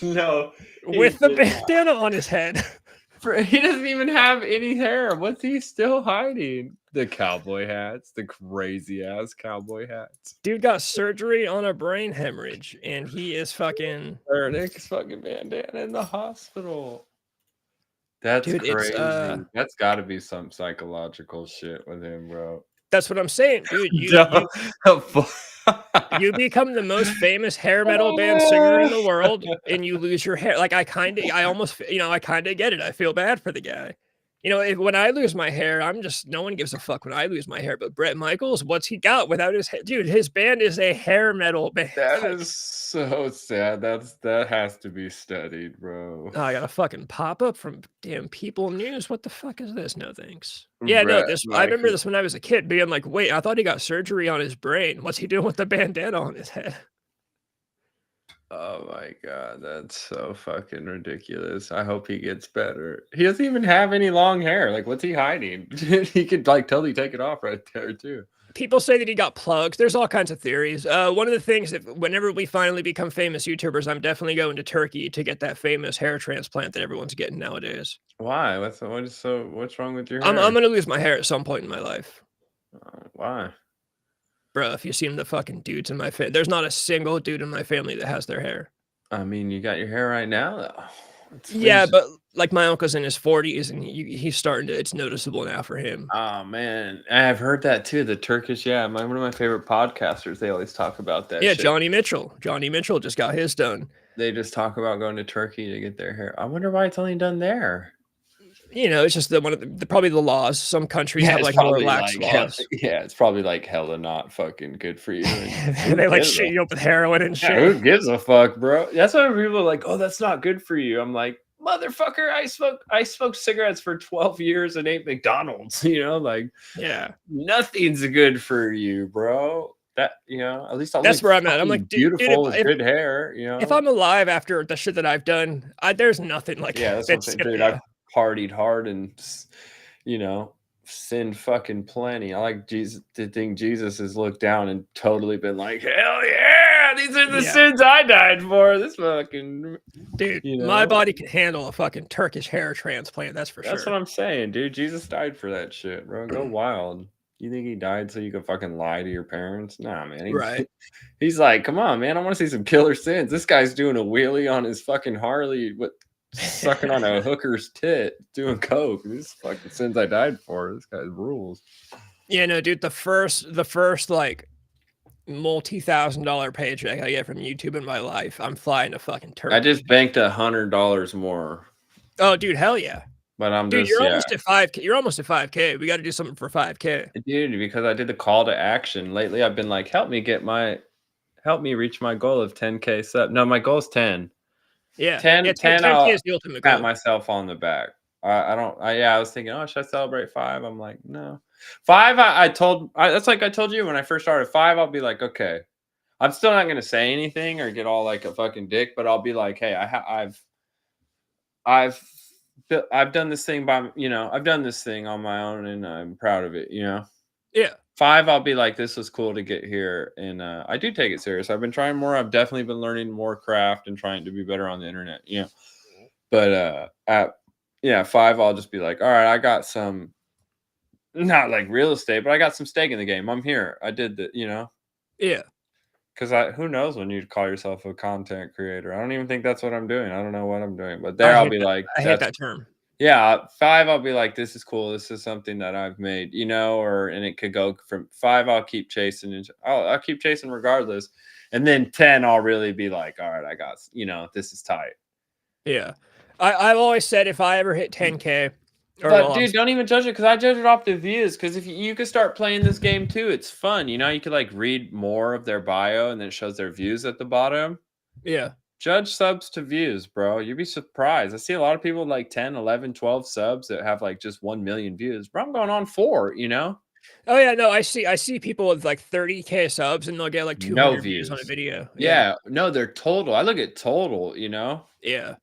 No. With the bandana on his head. He doesn't even have any hair. What's he still hiding? The cowboy hats, the crazy ass cowboy hats. Dude got surgery on a brain hemorrhage, and he is fucking Nick's fucking bandana in the hospital. That's dude, crazy. That's got to be some psychological shit with him, bro. That's what I'm saying, dude. You become the most famous hair metal band singer in the world, and you lose your hair. Like I kind of get it. I feel bad for the guy. You know, when I lose my hair, no one gives a fuck when I lose my hair. But Bret Michaels, what's he got without his hair? Dude, his band is a hair metal band. That Like, is so sad. That has to be studied, bro. oh, I got a fucking pop up from damn People News. What the fuck is this? No thanks. Yeah, no, Brett I remember Michaels. this when I was a kid, being like, wait, I thought he got surgery on his brain. What's he doing with the bandana on his head? Oh my god, that's so fucking ridiculous. I hope he gets better. He doesn't even have any long hair. Like, what's he hiding? He could like totally take it off right there too. People say that he got plugs. There's all kinds of theories. One of the things that whenever we finally become famous YouTubers, I'm definitely going to Turkey to get that famous hair transplant that everyone's getting nowadays. Why? What's wrong with your hair? I'm gonna lose my hair at some point in my life. Why? Bro, if you've seen the fucking dudes in my family, there's not a single dude in my family that has their hair. I mean, you got your hair right now, though. Yeah, but like my uncle's in his 40s and he's starting to, it's noticeable now for him. Oh man, I've heard that too. The Turkish, one of my favorite podcasters. They always talk about that. Yeah, shit. Johnny Mitchell. Johnny Mitchell just got his done. They just talk about going to Turkey to get their hair. I wonder why it's only done there. You know, it's just probably the laws. Some countries have like more lax laws. It's probably like hella not fucking good for you. They like shoot you up with heroin and shit. Who gives a fuck, bro? That's why people are like, "Oh, that's not good for you." I'm like, motherfucker, I smoked cigarettes for 12 years and ate McDonald's. You know, like, yeah, nothing's good for you, bro. That, you know, at least that's where I'm at. I'm like, beautiful with good hair. You know, if I'm alive after the shit that I've done, there's nothing like that's what I'm saying, dude. I've partied hard and, you know, sinned fucking plenty. I like Jesus to think Jesus has looked down and totally been like, hell yeah, these are the sins I died for. This fucking dude, you know? My body can handle a fucking Turkish hair transplant. That's for sure. That's what I'm saying, dude. Jesus died for that shit, bro. Go wild. You think he died so you could fucking lie to your parents? Nah, man. Right. He's like, come on, man. I want to see some killer sins. This guy's doing a wheelie on his fucking Harley with sucking on a hooker's tit, doing coke. These fucking sins I died for. This guy's rules. Yeah, no, dude. The first like multi-$1,000 paycheck I get from YouTube in my life, I'm flying to fucking Turkey. I just banked $100 more. Oh, dude, hell yeah. But I'm dude, just, you're almost at 5K. You're almost at 5K. We got to do something for 5K. Dude, because I did the call to action. Lately, I've been like, help me reach my goal of 10K sub. No, my goal is 10. Yeah. 10 I'll is the ultimate goal. Pat myself on the back. I was thinking, oh, should I celebrate 5? I'm like, no. 5, that's like I told you when I first started. 5, I'll be like, okay. I'm still not going to say anything or get all like a fucking dick, but I'll be like, hey, I've done this thing I've done this thing on my own and I'm proud of it, you know? Yeah. 5, I'll be like, this was cool to get here. And I do take it serious. I've been trying more. I've definitely been learning more craft and trying to be better on the internet, you know? But at 5, I'll just be like, all right, I got some, not like real estate, but I got some stake in the game. I'm here. I did the, you know? Yeah. Because who knows when you'd call yourself a content creator? I don't even think that's what I'm doing. I don't know what I'm doing. But there I'll be like, I hate that term. Yeah, 5, I'll be like, this is cool. This is something that I've made, you know, and it could go from 5, I'll keep chasing. And I'll keep chasing regardless. And then 10, I'll really be like, all right, I got, you know, this is tight. Yeah. I've always said if I ever hit 10K. But dude, don't even judge it because I judge it off the views. Because if you could start playing this game too, it's fun. You know, you could like read more of their bio and then it shows their views at the bottom. Yeah. Judge subs to views, bro. You'd be surprised. I see a lot of people like 10, 11, 12 subs that have like just 1 million views. Bro, I'm going on 4, you know? Oh yeah, no, I see people with like 30K subs and they'll get like 200 views on a video. Yeah, no, they're total. I look at total, you know? Yeah.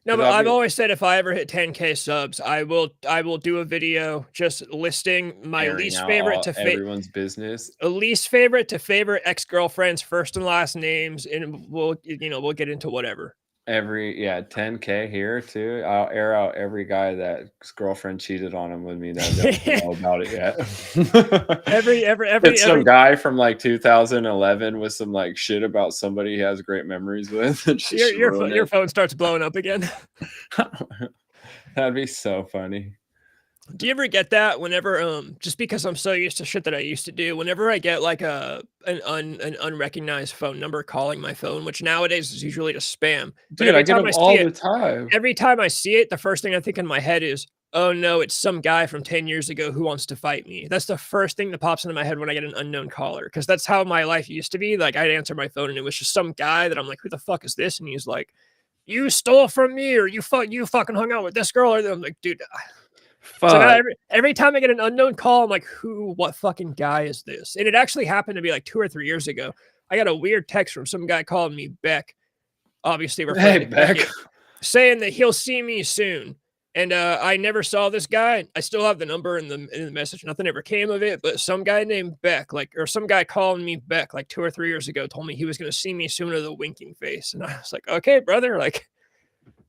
No, but I've always said if I ever hit 10K subs, I will do a video just listing my least favorite to everyone's business. Least favorite to favorite ex-girlfriends, first and last names, and we'll get into whatever. 10K here too. I'll air out every guy that his girlfriend cheated on him with me that doesn't know about it yet. every some guy from like 2011 with some like shit about somebody he has great memories with. Your phone starts blowing up again. That'd be so funny. Do you ever get that whenever just because I'm so used to shit that I used to do, whenever I get like an unrecognized phone number calling my phone, which nowadays is usually just spam. Dude, I get them all the time. Every time I see it, the first thing I think in my head is, oh no, it's some guy from 10 years ago who wants to fight me. That's the first thing that pops into my head when I get an unknown caller, because that's how my life used to be. Like, I'd answer my phone and it was just some guy that I'm like, who the fuck is this? And he's like, you stole from me, or you fucking hung out with this girl. Or I'm like, dude. So now Fuck. every time I get an unknown call, I'm like, what fucking guy is this? And it actually happened to be like 2 or 3 years ago. I got a weird text from some guy calling me Beck, obviously referring Hey, to Beck. Beckett, saying that he'll see me soon. And I never saw this guy. I still have the number in the message. Nothing ever came of it. But some guy named Beck, or some guy calling me Beck, like 2 or 3 years ago, told me he was going to see me sooner with a winking face. And I was like, okay, brother, like,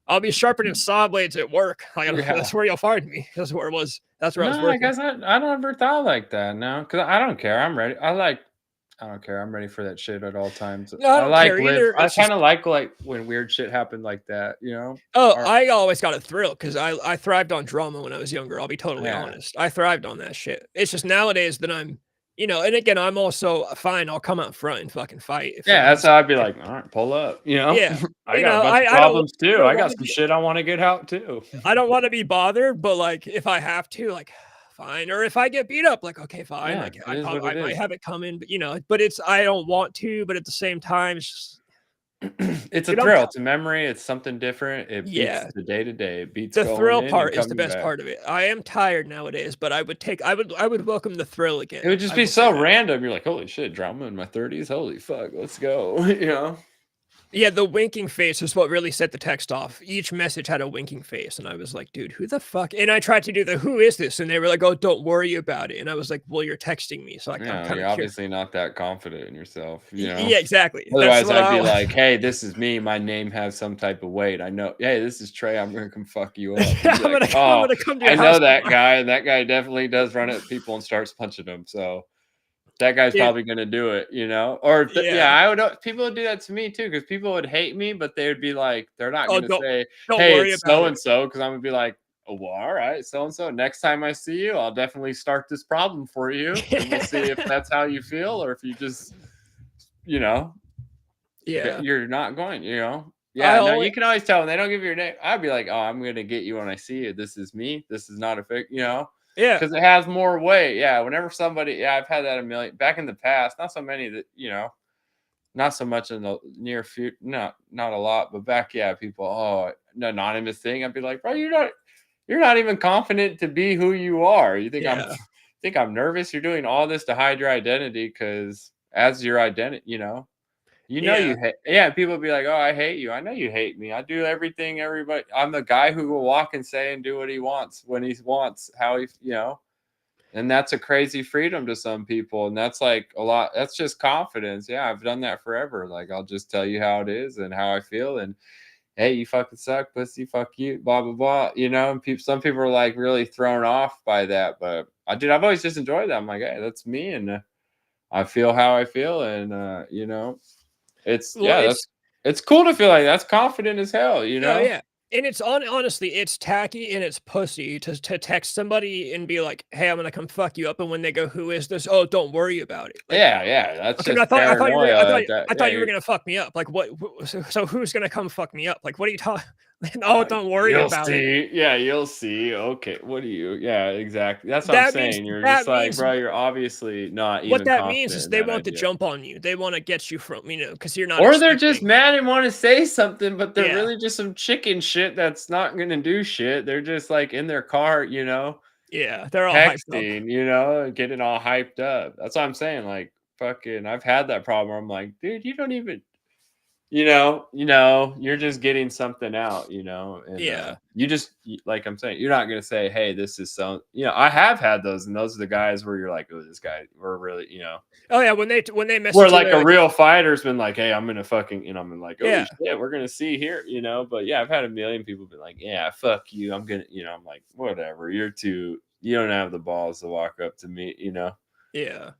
I'll be sharpening saw blades at work. Like, Yeah. that's where you'll find me. That's where it was. That's where I was No, I working. guess I don't ever thought like that. No, because I don't care. I'm ready. I don't care. I'm ready for that shit at all times. No, I don't care either. I It's kind just, of like when weird shit happened like that. You know? oh, Or- I always got a thrill because I thrived on drama when I was younger. I'll be totally Yeah. honest. I thrived on that shit. It's just nowadays that I'm, and again, I'm also fine. I'll come out front and fucking fight. If Yeah, that's someone's, how I'd be like, all right, pull up. You know? yeah, I got a bunch of I don't, problems too. don't I got wanna some be, shit I want to get out too. I don't want to be bothered, but like if I have to, like, fine. Or if I get beat up, like, okay, fine. Yeah, Like it is what I it might is. have it coming, but it's I don't want to, but at the same time, it's just, It's a dude, thrill. It's a memory. It's something different. It beats yeah. the day to day. It beats The going thrill in and part is the coming best back. part of it. I am tired nowadays, but I would welcome the thrill again. It would just I be will say so that. random. You're like, holy shit, drama in my 30s. Holy fuck, let's go. You know? Yeah, the winking face is what really set the text off. Each message had a winking face, and I was like, dude, who the fuck? And I tried to do the who is this? And they were like, oh, don't worry about it. And I was like, well, you're texting me, so like, I'm Yeah, kind you're of curious. obviously not that confident in yourself, you know? Yeah, exactly. That's Otherwise, what I'd be I like, hey, this is me. My name has some type of weight. I know. Hey, this is Trey. I'm going to come fuck you up. You'd be I'm like, I'm oh, gonna come to I your know house that tomorrow. guy. And that guy definitely does run at people and starts punching them. So that guy's Dude, probably going to do it, you know? Or, yeah, yeah. people would do that to me too, because people would hate me, but they would be like, they're not Oh, going to say, don't hey, worry it's about so it. and so, because I'm going to be like, oh, well, all right, so and so. Next time I see you, I'll definitely start this problem for you. And we'll see if that's how you feel or if you just, you know, Yeah. you're not going, you know? I Yeah, no, always you can always tell when they don't give you your name. I'd be like, oh, I'm gonna get you when I see you. This is me. This is not a fake, you know, yeah. because it has more weight. Yeah, whenever somebody, yeah, I've had that a million back in the past. Not so many that, you know, not so much in the near future. No, not a lot, but back, yeah, people. Oh, an anonymous thing. I'd be like, bro, you're not even confident to be who you are. You think Yeah. think I'm nervous? You're doing all this to hide your identity because as your identity, you know. You know Yeah. you hate, yeah, people be like, "Oh, I hate you." I know you hate me. I do everything everybody. I'm the guy who will walk and say and do what he wants when he wants, how he, you know. And that's a crazy freedom to some people, and that's like a lot. That's just confidence. Yeah, I've done that forever. Like I'll just tell you how it is and how I feel, and hey, you fucking suck, pussy, fuck you, blah blah blah. You know, and some people are like really thrown off by that, but I've always just enjoyed that. I'm like, hey, that's me, and I feel how I feel, and you know. It's Well, yeah, it's cool to feel like that's confident as hell, you oh, know? yeah. And it's honestly, it's tacky and it's pussy to text somebody and be like, "Hey, I'm gonna come fuck you up," and when they go, "Who is this?" "Oh, don't worry about it." Like, Yeah, yeah, that's okay, just I thought you were paranoia at that. I Yeah, thought you were gonna fuck me up. Like, what? So who's gonna come fuck me up? Like, what are you talking? Oh, don't worry you'll about it. see. Yeah, you'll see. Okay, what do you? Yeah, exactly. That's what I'm saying. You're just That like, means bro, you're obviously not what even that means confident is in they that want to idea. jump on you. They want to get you from because you're not Or they're just expecting. mad and want to say something, but they're Yeah, really just some chicken shit that's not gonna do shit. They're just like in their car, you know, yeah, they're all hyped up. texting, you know, getting all hyped up. That's what I'm saying. Like, fucking, I've had that problem where I'm like, dude, you don't even, you're just getting something out, you know, and Yeah. like I'm saying, you're not gonna say, hey, this is so, I have had those, and those are the guys where you're like, oh, this guy, we're really, Oh yeah, when they where message you, like they're a like, real fighter's been like, hey, I'm gonna fucking, I'm like, oh yeah, shit, we're gonna see here, but yeah, I've had a million people be like, yeah, fuck you, I'm gonna, I'm like, whatever, you don't have the balls to walk up to me, yeah.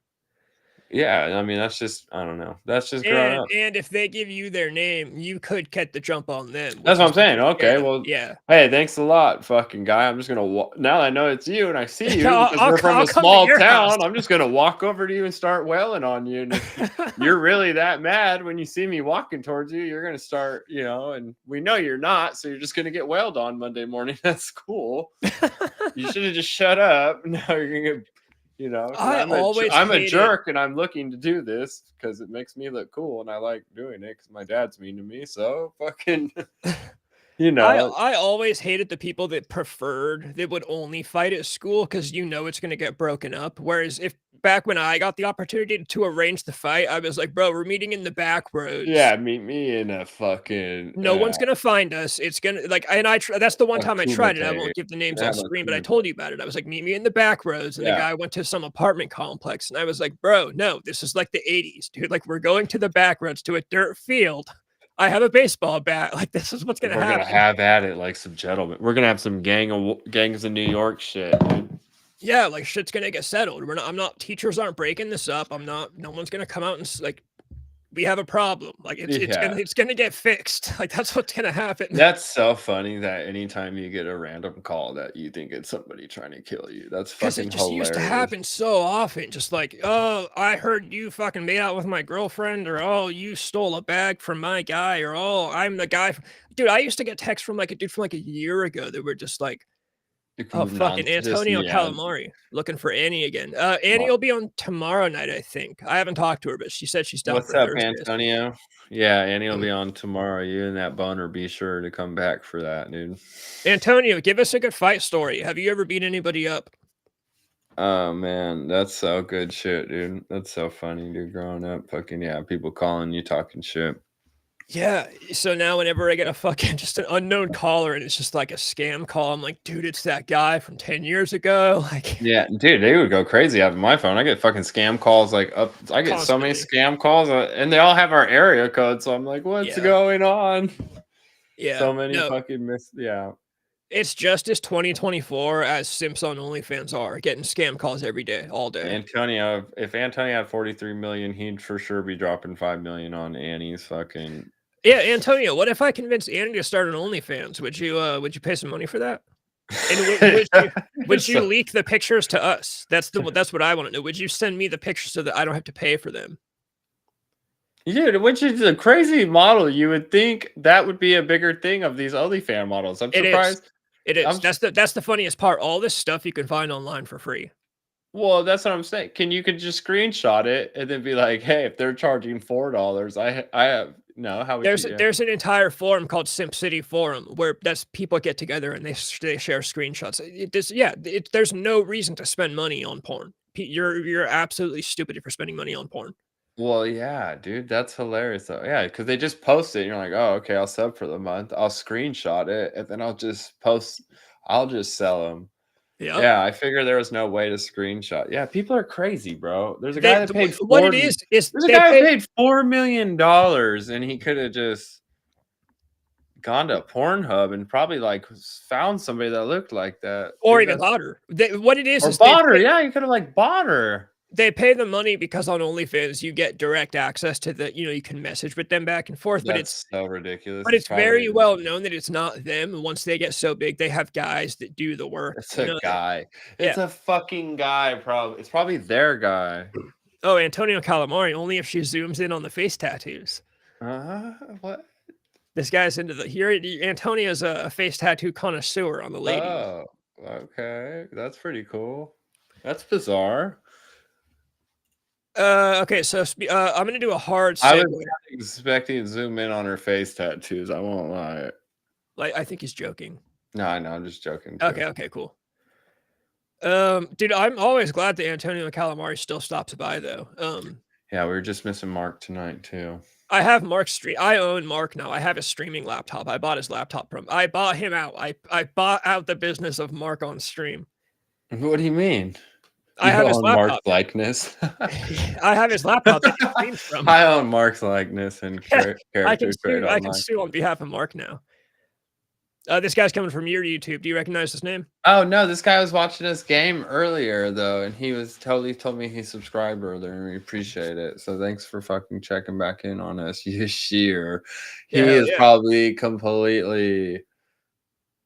Yeah, I mean, that's just, I don't know. That's just growing up. And if they give you their name, you could get the jump on them. That's which what I'm is saying. really Okay, weird. well, Yeah. hey, thanks a lot, fucking guy. I'm just gonna now that I know it's you and I see you because I'll we're from I'll a come to small your house. town. I'm just gonna walk over to you and start wailing on you. And if you're really that mad when you see me walking towards you, you're gonna start, and we know you're not, so you're just gonna get wailed on Monday morning. That's cool. You should have just shut up. Now you're gonna get. 'Cause I always I'm a hated- jerk and I'm looking to do this because it makes me look cool and I like doing it because my dad's mean to me. So fucking, I always hated the people that would only fight at school because it's going to get broken up. Whereas if back when I got the opportunity to arrange the fight, I was like, bro, we're meeting in the back roads. Yeah, meet me in a fucking. No one's gonna find us. It's gonna that's the one time I tried it. I Kumite. won't give the names Yeah, on but screen, but I Kumite. told you about it. I was like, meet me in the back roads. And the guy went to some apartment complex. And I was like, bro, no, this is like the 80s, dude. Like, we're going to the back roads to a dirt field. I have a baseball bat. Like, this is what's gonna happen. We're gonna have at it like some gentlemen. We're gonna have some gangs of New York shit, dude. Yeah, like shit's gonna get settled. Teachers aren't breaking this up. No one's gonna come out and like, we have a problem. Like it's gonna get fixed. Like that's what's gonna happen. That's so funny that anytime you get a random call that you think it's somebody trying to kill you. That's fucking it just hilarious. used to happen so often. Just like, oh, I heard you fucking made out with my girlfriend, or oh, you stole a bag from my guy, or oh, I'm the guy. Dude, I used to get texts from like a dude from like a year ago that were just like, oh, fucking Antonio Calamari looking for Annie again. Annie will be on tomorrow night, I think. I haven't talked to her, but she said she's down What's for up, Thursdays. Antonio? Yeah, Annie will be on tomorrow. You and that boner, be sure to come back for that, dude. Antonio, give us a good fight story. Have you ever beat anybody up? Oh man, that's so good shit, dude. That's so funny, dude. Growing up, fucking people calling you talking shit. Yeah, so now whenever I get a fucking just an unknown caller and it's just like a scam call, I'm like, dude, it's that guy from 10 years ago. Like, yeah, dude, they would go crazy having my phone. I get fucking scam calls I get so many scam calls and they all have our area code. So I'm like, what's going on? Yeah, so many fucking It's just as 2024 as Simps on OnlyFans are, getting scam calls every day, all day. Antonio, if Antonio had 43 million, he'd for sure be dropping 5 million on Annie's fucking. Yeah, Antonio, what if I convinced Annie to start an OnlyFans? Would you pay some money for that? And would you leak the pictures to us? That's what I want to know. Would you send me the pictures so that I don't have to pay for them? Yeah, which is a crazy model. You would think that would be a bigger thing of these OnlyFans models. I'm surprised. It is. That's the funniest part. All this stuff you can find online for free. Well, that's what I'm saying. You could just screenshot it and then be like, "Hey, if they're charging $4, I have no." How would there's an entire forum called Simp City Forum where people get together and they share screenshots. There's no reason to spend money on porn. You're absolutely stupid if you're spending money on porn. Well, yeah, dude, that's hilarious though. Yeah, because they just post it and you're like, oh, okay, I'll sub for the month. I'll screenshot it and then I'll just sell them. Yeah, I figure there was no way to screenshot. Yeah, people are crazy, bro. There's a guy that paid there's a guy who paid $4 million and he could have just gone to Pornhub and probably like found somebody that looked like that. Or even bought her. What it is bought her. Yeah, you could have like bought her. They pay the money because on OnlyFans you get direct access to you can message with them back and forth. But it's so ridiculous. But it's very well known that it's not them. Once they get so big, they have guys that do the work. It's a guy. It's a fucking guy. It's probably their guy. Oh, Antonio Calamari. Only if she zooms in on the face tattoos. What? This guy's into Antonio's a face tattoo connoisseur on the ladies. Oh, okay. That's pretty cool. That's bizarre. Okay, so I'm gonna do a hard segue. I was not expecting to zoom in on her face tattoos. I won't lie. Like, I think he's joking. No, I know. I'm just joking. Okay, cool. Dude, I'm always glad that Antonio Calamari still stops by though. Yeah, we were just missing Mark tonight too. I have Mark's stream. I own Mark now. I have his streaming laptop. I bought his laptop from. I bought him out. I bought out the business of Mark on stream. What do you mean? I have his laptop. Mark's likeness. I have his laptop that he streams from. I own Mark's likeness and character. I can sue on behalf of Mark now. This guy's coming from your YouTube. Do you recognize his name? Oh no, this guy was watching us game earlier though, and he was totally told me he subscribed earlier, and we appreciate it. So thanks for fucking checking back in on us. Yashir. He Yeah, hell is yeah. probably completely.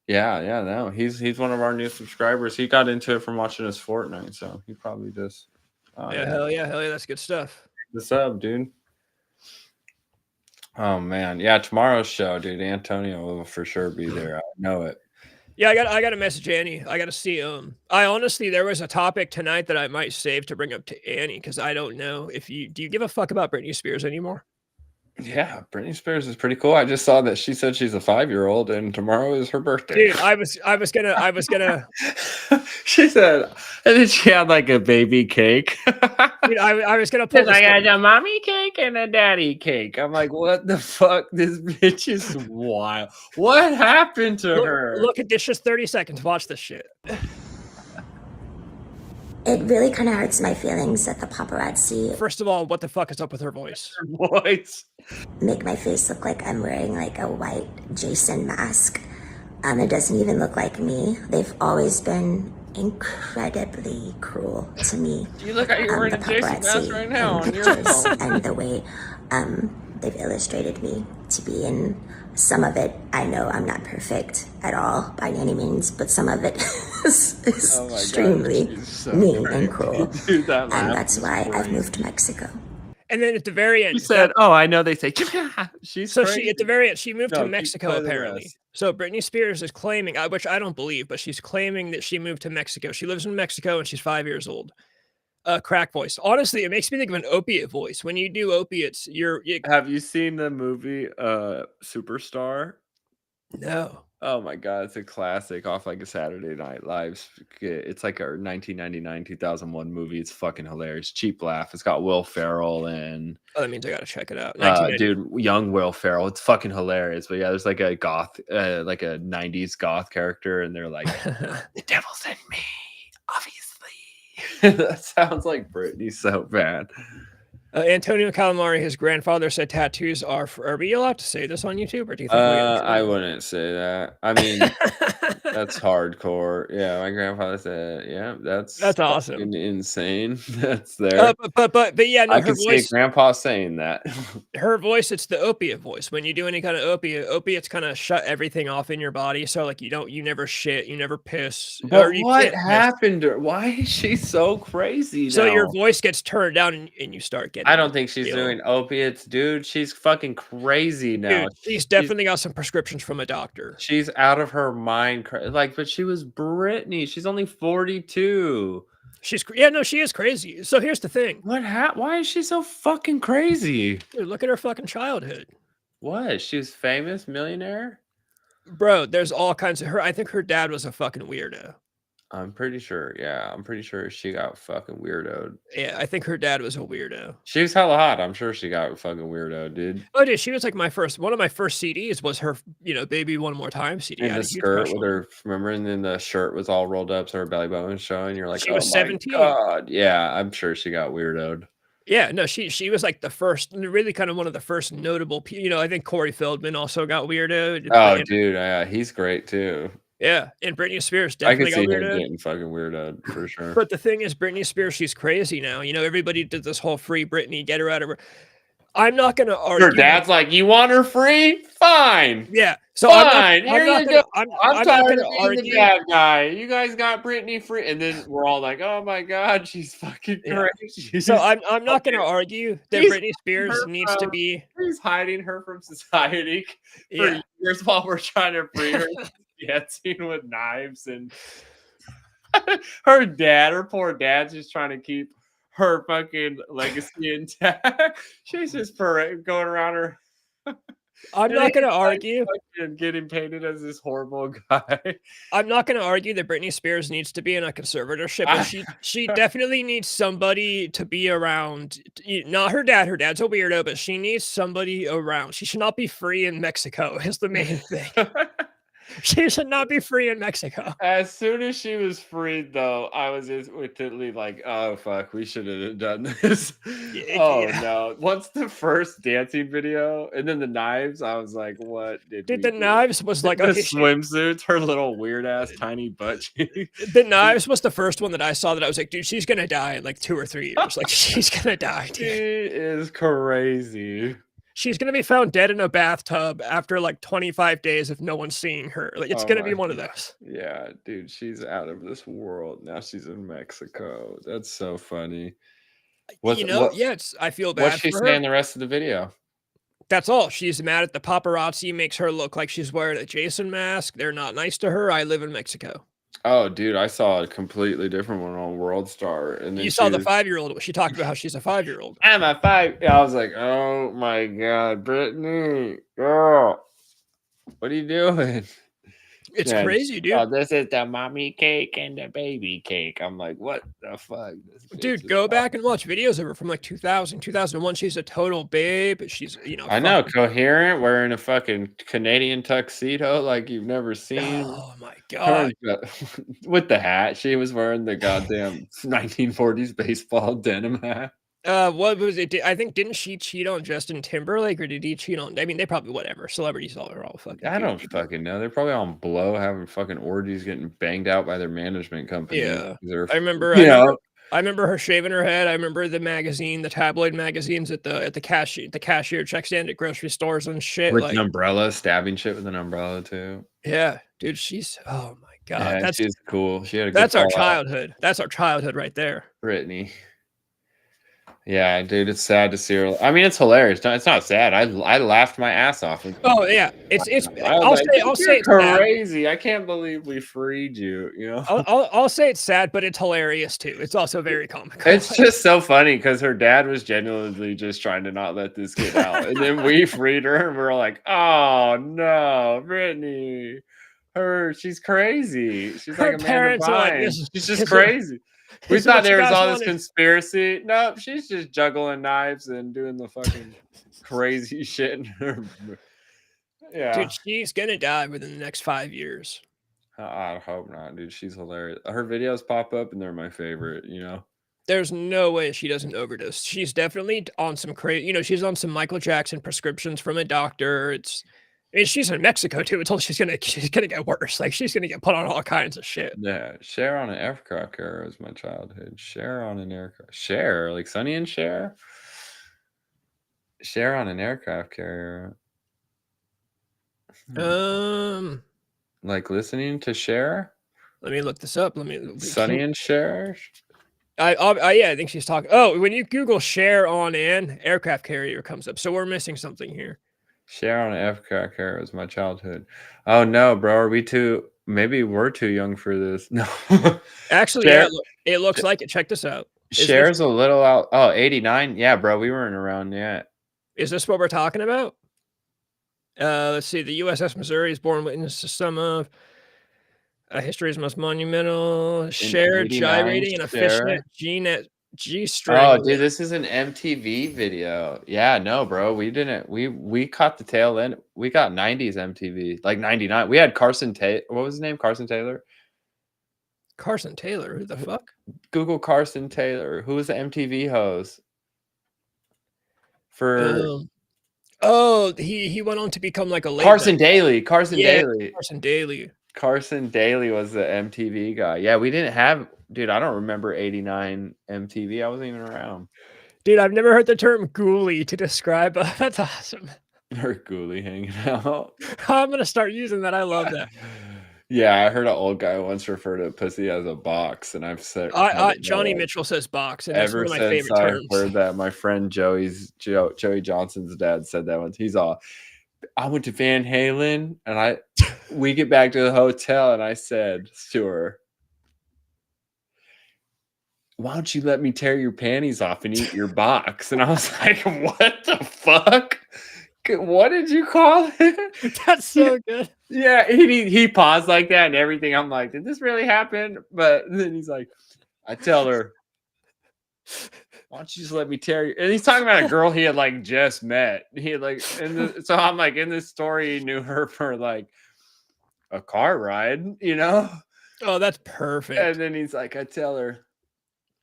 Yeah, no, he's one of our new subscribers. He got into it from watching us Fortnite, so he probably just. Yeah, hell yeah, that's good stuff. What's up, dude? Oh man, yeah, tomorrow's show, dude. Antonio will for sure be there. I know it. Yeah, I got to message Annie. I got to see I honestly, there was a topic tonight that I might save to bring up to Annie because I don't know if you do you give a fuck about Britney Spears anymore? Yeah, Britney Spears is pretty cool. I just saw that she said she's a 5-year-old and tomorrow is her birthday. Dude, I was gonna She said, and then she had like a baby cake. dude, I was gonna put I got a mommy cake and a daddy cake. I'm like, what the fuck? This bitch is wild. What happened to her? Look at this, just 30 seconds. Watch this shit. It really kind of hurts my feelings that the paparazzi First of all, what the fuck is up with her voice? Voice. make my face look like I'm wearing like a white Jason mask. It doesn't even look like me. They've always been incredibly cruel to me. You look like you're wearing a Jason mask right now on your pictures phone. and the way they've illustrated me to be in. Some of it, I know I'm not perfect at all by any means, but some of it is Oh my God, extremely she's so mean crazy. and cruel. Dude, that And laugh that's is why I've crazy. moved to Mexico. And then at the very end, She said, "Oh, I know." They say, "She's so crazy." she at the very end, she moved No, to keep Mexico playing the apparently. rest. So Britney Spears is claiming, which I don't believe, but she's claiming that she moved to Mexico. She lives in Mexico and she's 5 years old. Crack voice. Honestly, it makes me think of an opiate voice. When you do opiates, Have you seen the movie Superstar? no. Oh my God, it's a classic off like a Saturday Night Live skit. It's like a 1999 2001 movie. It's fucking hilarious. Cheap laugh. It's got Will Ferrell and Oh, that means I gotta check it out. 1990. dude, young Will Ferrell. It's fucking hilarious. But yeah, there's like a goth, like a 90s goth character, and they're like, "The devil sent me," obviously. That sounds like Britney so bad. Antonio Calamari, his grandfather said tattoos are for. Are we allowed to say this on YouTube, or do you think? I wouldn't say that. I mean, that's hardcore. Yeah, my grandfather said, "Yeah, that's awesome. fucking insane." That's there. But yeah, no, I her could see voice. Grandpa saying that. Her voice, it's the opiate voice. When you do any kind of opiates kind of shut everything off in your body. So like you never shit, you never piss. But or you what can't piss. happened to her? Why is she so crazy So now? your voice gets turned down and you start getting. I don't think she's ill. doing opiates, dude. She's fucking crazy now. Dude, she's definitely got some prescriptions from a doctor. She's out of her mind. Like, but she was Britney. She's only 42. She is crazy. So here's the thing. Why is she so fucking crazy? Dude, look at her fucking childhood. What? She was famous, millionaire? Bro, there's all kinds of her. I think her dad was a fucking weirdo. I'm pretty sure. Yeah, I'm pretty sure she got fucking weirdoed. Yeah, I think her dad was a weirdo. She was hella hot. I'm sure she got fucking weirdoed, dude. Oh, dude, she was like one of my first CDs was her, Baby One More Time CD. I And had the a huge skirt crush with on her. her, remember? And then the shirt was all rolled up, so her belly button was showing. You're like, She oh was my 17. God. Yeah, I'm sure she got weirdoed. Yeah, no, she was like the first, really kind of one of the first notable. I think Corey Feldman also got weirdoed. Oh, dude, yeah, he's great too. Yeah, and Britney Spears I could definitely see got him weirdoed. getting fucking weirdoed for sure. But the thing is, Britney Spears, she's crazy now. Everybody did this whole free Britney, get her out of her. I'm not gonna argue. Her dad's like, you want her free? Fine. Yeah. So Fine. I'm not I'm tired not of gonna being argue. the bad guy. You guys got Britney free, and then we're all like, "Oh my God, she's fucking Yeah. crazy." So I'm not gonna argue that He's Britney Spears needs to be. He's hiding her from society for Yeah. years while we're trying to free her. Dancing with knives, and her poor dad's just trying to keep her fucking legacy intact. She's just going around her. I'm not gonna argue. And getting painted as this horrible guy. I'm not gonna argue that Britney Spears needs to be in a conservatorship, but she definitely needs somebody to be around. Not her dad. Her dad's a weirdo, but she needs somebody around. She should not be free in Mexico. Is the main thing. She should not be free in Mexico. As soon as she was freed, though, I was instantly like, "Oh fuck, we should have done this." Oh Yeah. no! Once the first dancing video, and then the knives, I was like, "What did Dude, we the do?" knives was like, The okay, swimsuits, her little weird ass tiny butt cheek. the knives was the first one that I saw that I was like, dude, she's gonna die in like 2 or 3 years. Like, she's gonna die, She dude. is crazy. She's gonna be found dead in a bathtub after like 25 days of no one seeing her. Like, it's Oh gonna my be one of those. Yeah, dude, she's out of this world. Now she's in Mexico. That's so funny. What's You know, yeah, I feel what's bad she for saying her. the rest of the video? That's all. She's mad at the paparazzi, makes her look like she's wearing a Jason mask. They're not nice to her. I live in Mexico. Oh, dude, I saw a completely different one on World Star, and then You saw the was, 5-year-old. She talked about how she's a 5-year-old. I'm a 5. I was like, oh my god, Brittany, girl, what are you doing? It's Yeah, crazy, dude. oh, this is the mommy cake and the baby cake. I'm like, what the fuck? This bitch Dude, is go awesome. back and watch videos of her from like 2000, 2001. She's a total babe. She's, you know, I know, coherent, wearing a fucking Canadian tuxedo like you've never seen. Oh my Her, god. with the hat, she was wearing the goddamn 1940s baseball denim hat. What was it? I think didn't she cheat on Justin Timberlake, or did he cheat on? I mean, they probably whatever. Celebrities are all fucking. I don't people. fucking know. They're probably on blow, having fucking orgies, getting banged out by their management company. Yeah, They're, I remember. I remember her shaving her head. I remember the magazine, the tabloid magazines at the cashier check stand at grocery stores and shit. with Like, an umbrella, stabbing shit with an umbrella too. yeah, dude, she's oh my god, Yeah, she's cool. She had a good that's our fallout. childhood. That's our childhood right there. Britney. Yeah, dude, it's sad to see her. I mean, it's hilarious. It's not sad. I laughed my ass off. Oh yeah, it's. I'll say it's crazy. I can't believe we freed you. You know, I'll say it's sad, but it's hilarious too. It's also very comical. it's just so funny because her dad was genuinely just trying to not let this get out, and then we freed her, and we're like, oh no, Brittany, she's crazy. She's Her like a parents are like, man. this is- She's this just is- crazy. We this is what thought there you was guys all this wanted. conspiracy. Nope, she's just juggling knives and doing the fucking crazy shit in her. Yeah, Dude, she's gonna die within the next 5 years. I hope not, dude. She's hilarious. Her videos pop up and they're my favorite. You know, There's no way she doesn't overdose. She's definitely on some crazy. You know, she's on some Michael Jackson prescriptions from a doctor. I mean, she's in Mexico too. It's all she's gonna get worse. Like, she's gonna get put on all kinds of shit. yeah. Cher on an aircraft carrier was my childhood. Cher on an aircraft. Cher, like Sonny and Cher. Cher on an aircraft carrier. Like listening to Cher. Let me look this up. Sonny and Cher. Yeah, I think she's talking. Oh, when you Google Cher on an aircraft carrier comes up. So we're missing something here. Cher on an aircraft carrier was my childhood. Oh no, bro. Are we too? Maybe we're too young for this. No. Actually, Cher, yeah, it looks like it. Check this out. Cher's a little out. Oh, 89. Yeah, bro. We weren't around yet. Is this what we're talking about? Let's see. The USS Missouri is born witness to some of history's most monumental. Cher gyrating in a fishnet G-string. Oh, dude, this is an MTV video. Yeah, no, bro. We didn't. We caught the tail end. We got 90s MTV, like 99. We had Carson Taylor. What was his name? Carson Taylor. Carson Taylor. Who the fuck? Google Carson Taylor. Who was the MTV host? Oh, he went on to become like a late Carson night. Daly. Carson Daly. Carson Daly. Carson Daly was the MTV guy. Yeah, we didn't have. Dude, I don't remember 89 MTV. I wasn't even around. Dude, I've never heard the term ghoulie to describe. That's awesome. Or ghoulie hanging out. I'm gonna start using that. I love that. Yeah, I heard an old guy once refer to pussy as a box, and I've said Johnny Mitchell says box, and that's ever one of my since favorite I've terms. heard that. My friend Joey Johnson's dad said that once. He's all, I went to Van Halen, and we get back to the hotel, and I said to her, why don't you let me tear your panties off and eat your box? And I was like, what the fuck? What did you call it? That's so good. Yeah, he paused like that and everything. I'm like, did this really happen? But then he's like, I tell her, why don't you just let me tear you? And he's talking about a girl he had like just met. He had like, so I'm like, in this story, he knew her for like a car ride, you know? Oh, that's perfect. And then he's like, I tell her,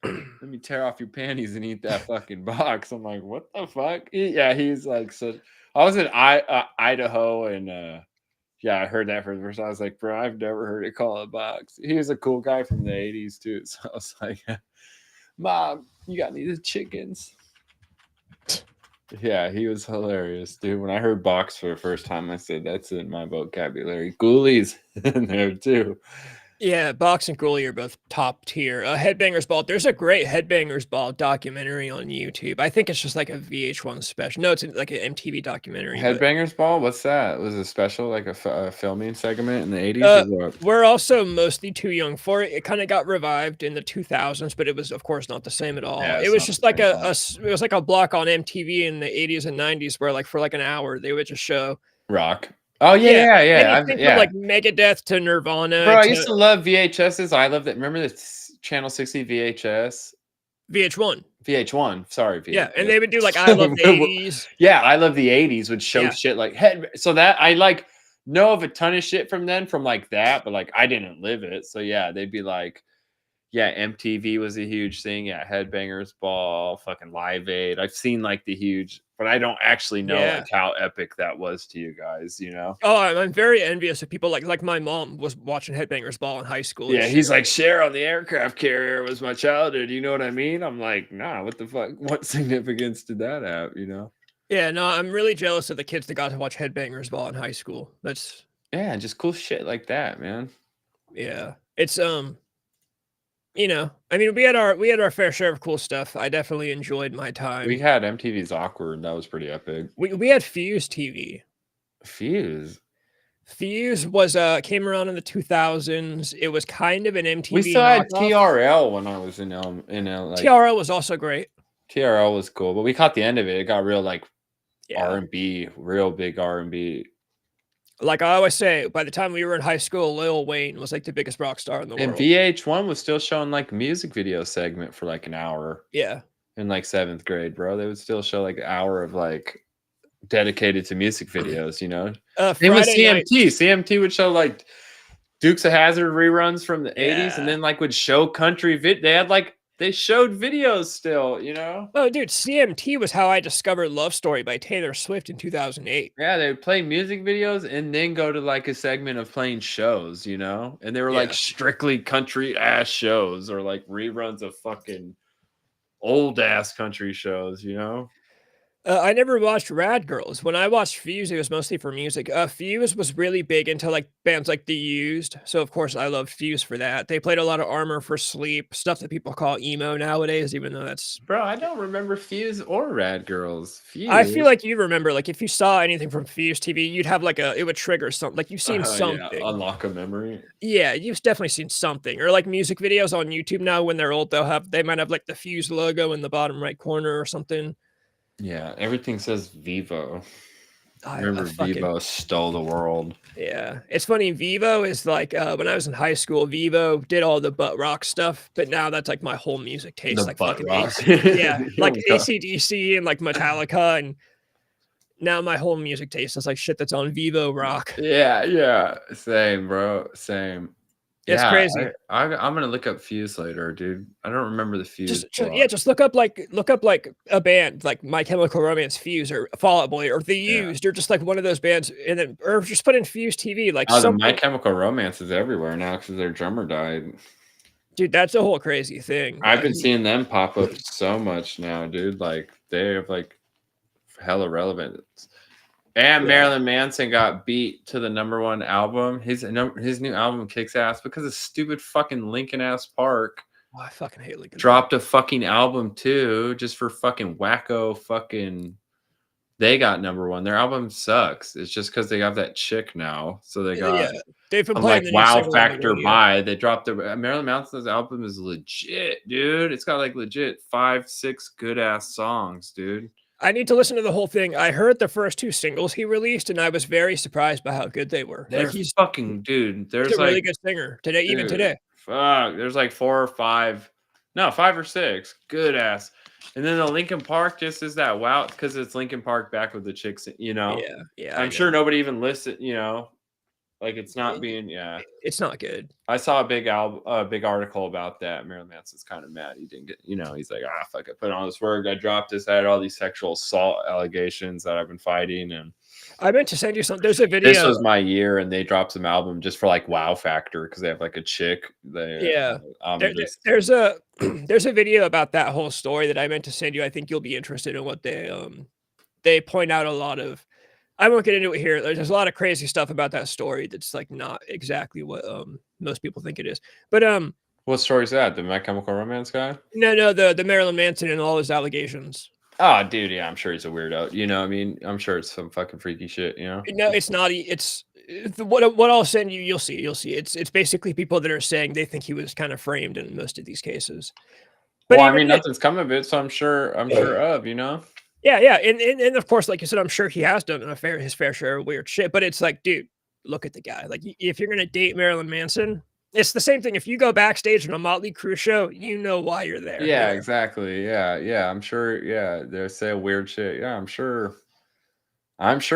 let me tear off your panties and eat that fucking box. I'm like, what the fuck? Yeah, he's like, so I was in Idaho, and yeah, I heard that for the first time. I was like, bro, I've never heard it called a box. He was a cool guy from the 80s too. So I was like, Mom, you got any of the chickens? Yeah, he was hilarious, dude. When I heard box for the first time, I said, that's in my vocabulary. Ghoulies in there too. Yeah, Box and Ghoulie are both top tier. Headbangers Ball. There's a great Headbangers Ball documentary on YouTube. I think it's just like a VH1 special. No, it's like an MTV documentary. Headbangers Ball? What's that? Was it special, like a filming segment in the 80s? Or what? We're also mostly too young for it. It kind of got revived in the 2000s, but it was, of course, not the same at all. Yeah, it was just like it was like a block on MTV in the 80s and 90s where, like, for like an hour, they would just show rock. Oh yeah. Anything from like Megadeth to Nirvana. Bro, I used to love VHSs. I loved it. Remember the Channel 60 VHS? VH1. VH1. Sorry, VHS. Yeah, and they would do like I Love the 80s. Yeah, I Love the 80s would show shit like so that I like know of a ton of shit from then from like that, but like I didn't live it. So yeah, they'd be like, yeah, MTV was a huge thing. Yeah, Headbangers Ball, fucking Live Aid. I've seen like the huge, but I don't actually know like how epic that was to you guys, you know? Oh, I'm very envious of people like my mom was watching Headbangers Ball in high school. Yeah, he's like, Cher on the aircraft carrier was my childhood. You know what I mean? I'm like, nah, what the fuck? What significance did that have, you know? Yeah, no, I'm really jealous of the kids that got to watch Headbangers Ball in high school. That's just cool shit like that, man. Yeah. It's you know, I mean, we had our fair share of cool stuff. I definitely enjoyed my time. We had MTV's Awkward. That was pretty epic. We had Fuse TV. Fuse was came around in the 2000s. It was kind of an MTV. We still had TRL when I was in LA. TRL was also great. TRL was cool, but we caught the end of it. It got real like R&B, real big R&B. Like I always say, by the time we were in high school, Lil Wayne was like the biggest rock star in the world. And VH1 was still showing like music video segment for like an hour. Yeah. In like 7th grade, bro. They would still show like an hour of like dedicated to music videos, you know? Same with CMT. Night. CMT would show like Dukes of Hazzard reruns from the 80s and then like would show country they showed videos still, you know? Oh, dude, CMT was how I discovered Love Story by Taylor Swift in 2008. Yeah, they would play music videos and then go to like a segment of playing shows, you know? And they were like strictly country ass shows or like reruns of fucking old ass country shows, you know? I never watched Rad Girls. When I watched Fuse, it was mostly for music. Fuse was really big into like bands like The Used, so of course I loved Fuse for that. They played a lot of Armor for Sleep, stuff that people call emo nowadays, even though that's bro. I don't remember Fuse or Rad Girls. Fuse. I feel like you remember, like if you saw anything from Fuse TV, you'd have like it would trigger something. Like you've seen something. Yeah, unlock a memory. Yeah, you've definitely seen something, or like music videos on YouTube now. When they're old, they might have like the Fuse logo in the bottom right corner or something. Yeah, everything says Vivo. I remember Vivo stole the world. Yeah, it's funny. Vivo is like when I was in high school, Vivo did all the butt rock stuff, but now that's like my whole music taste. The like butt fucking rock. like AC/DC and like Metallica, and now my whole music taste is like shit that's on Vivo rock. Yeah, same, bro, same. It's crazy. I'm gonna look up Fuse later, dude. I don't remember the Fuse. Just look up like a band like My Chemical Romance, Fuse, or Fall Out Boy, or The Used, or just like one of those bands, and then or just put in Fuse TV. Like My Chemical Romance is everywhere now because their drummer died. Dude, that's a whole crazy thing. I've been seeing them pop up so much now, dude. Like they have like hella relevance. And Marilyn Manson got beat to the #1 album. His new album kicks ass because of stupid fucking Linkin ass Park. Oh, I fucking hate Linkin. Dropped a fucking album too, just for fucking wacko fucking. They got #1. Their album sucks. It's just because they have that chick now, so they got. They've been playing like Wow Factor by. They dropped the Marilyn Manson's album is legit, dude. It's got like legit 5-6 good ass songs, dude. I need to listen to the whole thing. I heard the first 2 singles he released, and I was very surprised by how good they were. They're like he's fucking dude. There's a really good singer today, even today. Fuck, there's like 4 or 5, no 5 or 6 good ass. And then the Linkin Park just is that wow because it's Linkin Park back with the chicks, you know. Yeah. I'm sure nobody even listened, you know. Like it's not being, yeah. It's not good. I saw a big article about that. Marilyn Manson's kind of mad. He didn't get, he's like, fuck, I put on this work. I dropped this. I had all these sexual assault allegations that I've been fighting. And I meant to send you something. There's a video. This was my year. And they dropped some album just for like wow factor. Cause they have like a chick. There's a video about that whole story that I meant to send you. I think you'll be interested in what they point out a lot of. I won't get into it here. There's a lot of crazy stuff about that story that's like not exactly what most people think it is. But what story is that? The My Chemical Romance guy? No, the Marilyn Manson and all his allegations. Oh, dude, yeah, I'm sure he's a weirdo. You know what I mean? I'm sure it's some fucking freaky shit, No, it's not. It's what I'll send you. You'll see. It's basically people that are saying they think he was kind of framed in most of these cases. But well, I mean, nothing's come of it, so I'm sure of, Yeah, and of course, like you said, I'm sure he has done his fair share of weird shit. But it's like, dude, look at the guy. Like, if you're gonna date Marilyn Manson, it's the same thing. If you go backstage in a Motley Crue show, you know why you're there. Yeah, exactly. Yeah. I'm sure. Yeah, they say weird shit. Yeah, I'm sure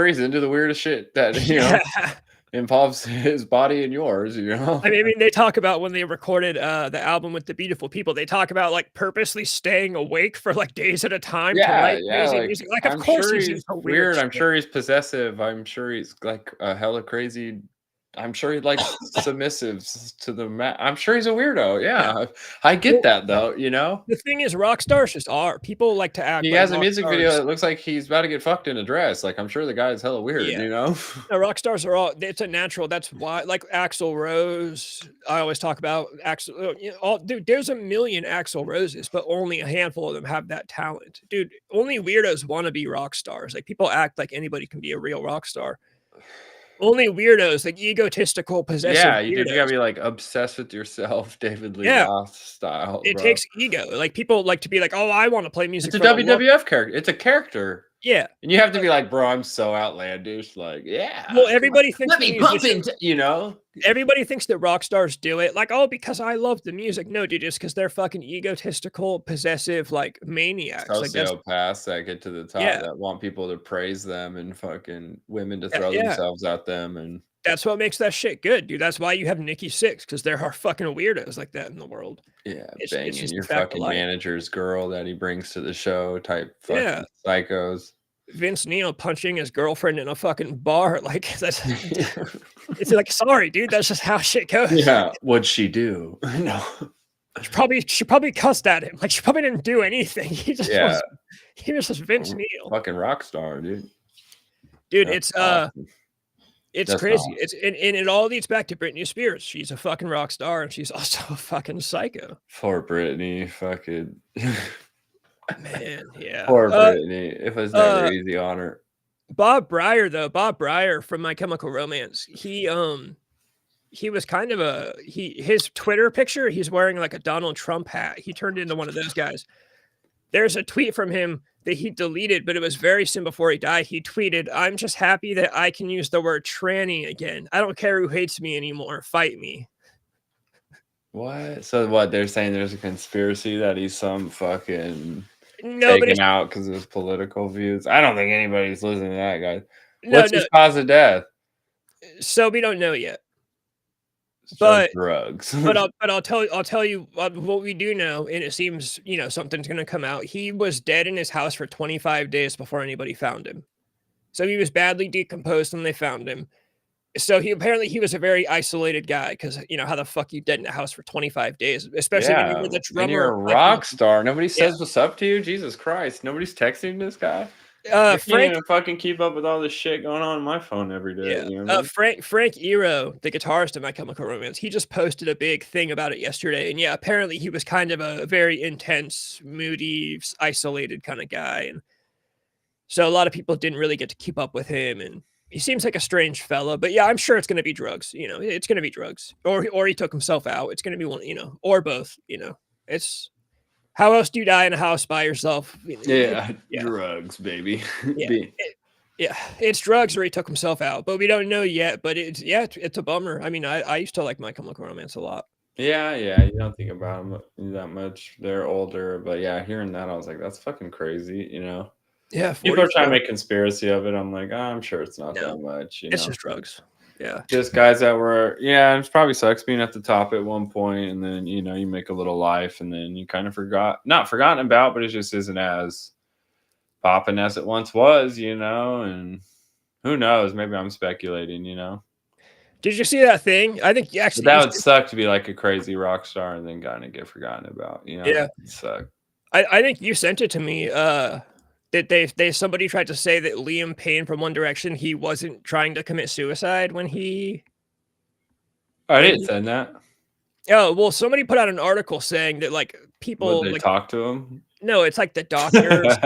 he's into the weirdest shit that involves his body and yours. I mean, they talk about when they recorded the album with the Beautiful People. They talk about like purposely staying awake for like days at a time. Yeah, music. Like, of course he's weird. I'm sure he's possessive. I'm sure he's like a hella crazy. I'm sure he likes submissives to the I'm sure he's a weirdo. Yeah. I get that though, The thing is, rock stars just are. People like to act. He has a music video that looks like he's about to get fucked in a dress. Like, I'm sure the guy is hella weird, No, rock stars are all. It's a natural. That's why, like Axl Rose. I always talk about Axl. Dude, there's a million Axl Roses, but only a handful of them have that talent. Dude, only weirdos want to be rock stars. Like, people act like anybody can be a real rock star. Only weirdos, like egotistical, possessive. Yeah, you gotta be like obsessed with yourself, David Lee Roth style. It takes ego. Like, people like to be like, oh, I want to play music. It's a WWF character. It's a character. Yeah, and you have to be like, bro, I'm so outlandish. Like, yeah. Well, everybody thinks. Let me pump into, Everybody thinks that rock stars do it, like, oh, because I love the music. No, dude, just because they're fucking egotistical, possessive, like maniacs, sociopaths that get to the top, that want people to praise them and fucking women to throw themselves at them, and that's what makes that shit good, dude. That's why you have Nikki Sixx, because there are fucking weirdos like that in the world. Yeah, banging your fucking manager's girl that he brings to the show type fucking psychos. Vince Neil punching his girlfriend in a fucking bar, like, that's it's like, sorry, dude, that's just how shit goes. Yeah, what'd she do? No, she probably cussed at him. Like, she probably didn't do anything. He was just Vince Neil, fucking rock star, dude. That's awesome. It's crazy. Awesome. It's and it all leads back to Britney Spears. She's a fucking rock star, and she's also a fucking psycho. Poor Britney, fucking. Man, yeah. Poor Britney. It was never easy on her. Bob Breyer from My Chemical Romance. He was kind of his Twitter picture, he's wearing like a Donald Trump hat. He turned into one of those guys. There's a tweet from him that he deleted, but it was very soon before he died. He tweeted, "I'm just happy that I can use the word tranny again. I don't care who hates me anymore. Fight me." What? So what, they're saying there's a conspiracy that he's some fucking taken out because of his political views? I don't think anybody's listening to that guy. What's his cause of death? So we don't know yet. But drugs. but I'll tell you what we do know, and it seems something's gonna come out. He was dead in his house for 25 days before anybody found him. So he was badly decomposed when they found him. So he was a very isolated guy, because how the fuck you dead in a house for 25 days, especially when you were the drummer. And you're a rock star. Nobody says what's up to you. Jesus Christ, nobody's texting this guy. I can't even fucking keep up with all this shit going on my phone every day. Yeah. Frank Iero, the guitarist in My Chemical Romance, he just posted a big thing about it yesterday, and apparently he was kind of a very intense, moody, isolated kind of guy, and so a lot of people didn't really get to keep up with him, and he seems like a strange fella. But I'm sure it's going to be drugs. It's going to be drugs, or he took himself out. It's going to be one, or both. It's. How else do you die in a house by yourself? Drugs, baby. It's drugs, or he took himself out, but we don't know yet. But it's a bummer. I mean, I used to like My Chemical Romance a lot. Yeah, you don't think about them that much. They're older, but hearing that, I was like, that's fucking crazy, Yeah, people are trying to make conspiracy of it. I'm like, I'm sure it's not that much. It's just drugs. Yeah. Just guys that were, yeah, it probably sucks being at the top at one point, and then you make a little life, and then you kind of not forgotten about, but it just isn't as popping as it once was, and who knows? Maybe I'm speculating, Did you see that thing? I think But actually. that would suck to be like a crazy rock star and then kind of get forgotten about, Yeah. It'd suck. I think you sent it to me. That somebody tried to say that Liam Payne from One Direction, he wasn't trying to commit suicide when he. I didn't send that. Oh well, somebody put out an article saying that like people Would they like talk to him? no, it's like the doctors.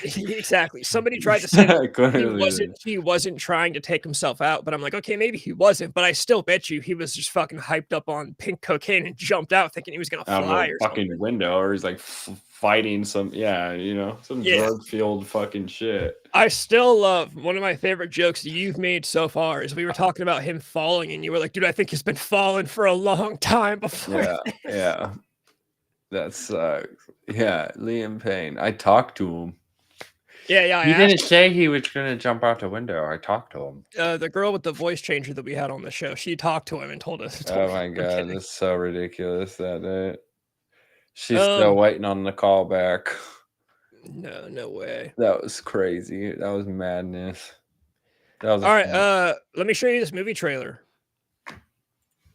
Exactly. Somebody tried to say that he wasn't trying to take himself out, but I'm like, okay, maybe he wasn't, but I still bet you he was just fucking hyped up on pink cocaine and jumped out thinking he was gonna out fly of a or fucking something. window, or he's like fighting some drug-fueled fucking shit. I still love one of my favorite jokes you've made so far is we were talking about him falling, and you were like, dude, I think he's been falling for a long time before. Yeah. That sucks. Yeah, Liam Payne. I talked to him. Yeah. He didn't say he was gonna jump out the window. I talked to him. The girl with the voice changer that we had on the show, she talked to him and told us. Oh my god, that's so ridiculous that day. She's still waiting on the call back. No way. That was crazy. That was madness. That was all right. Let me show you this movie trailer.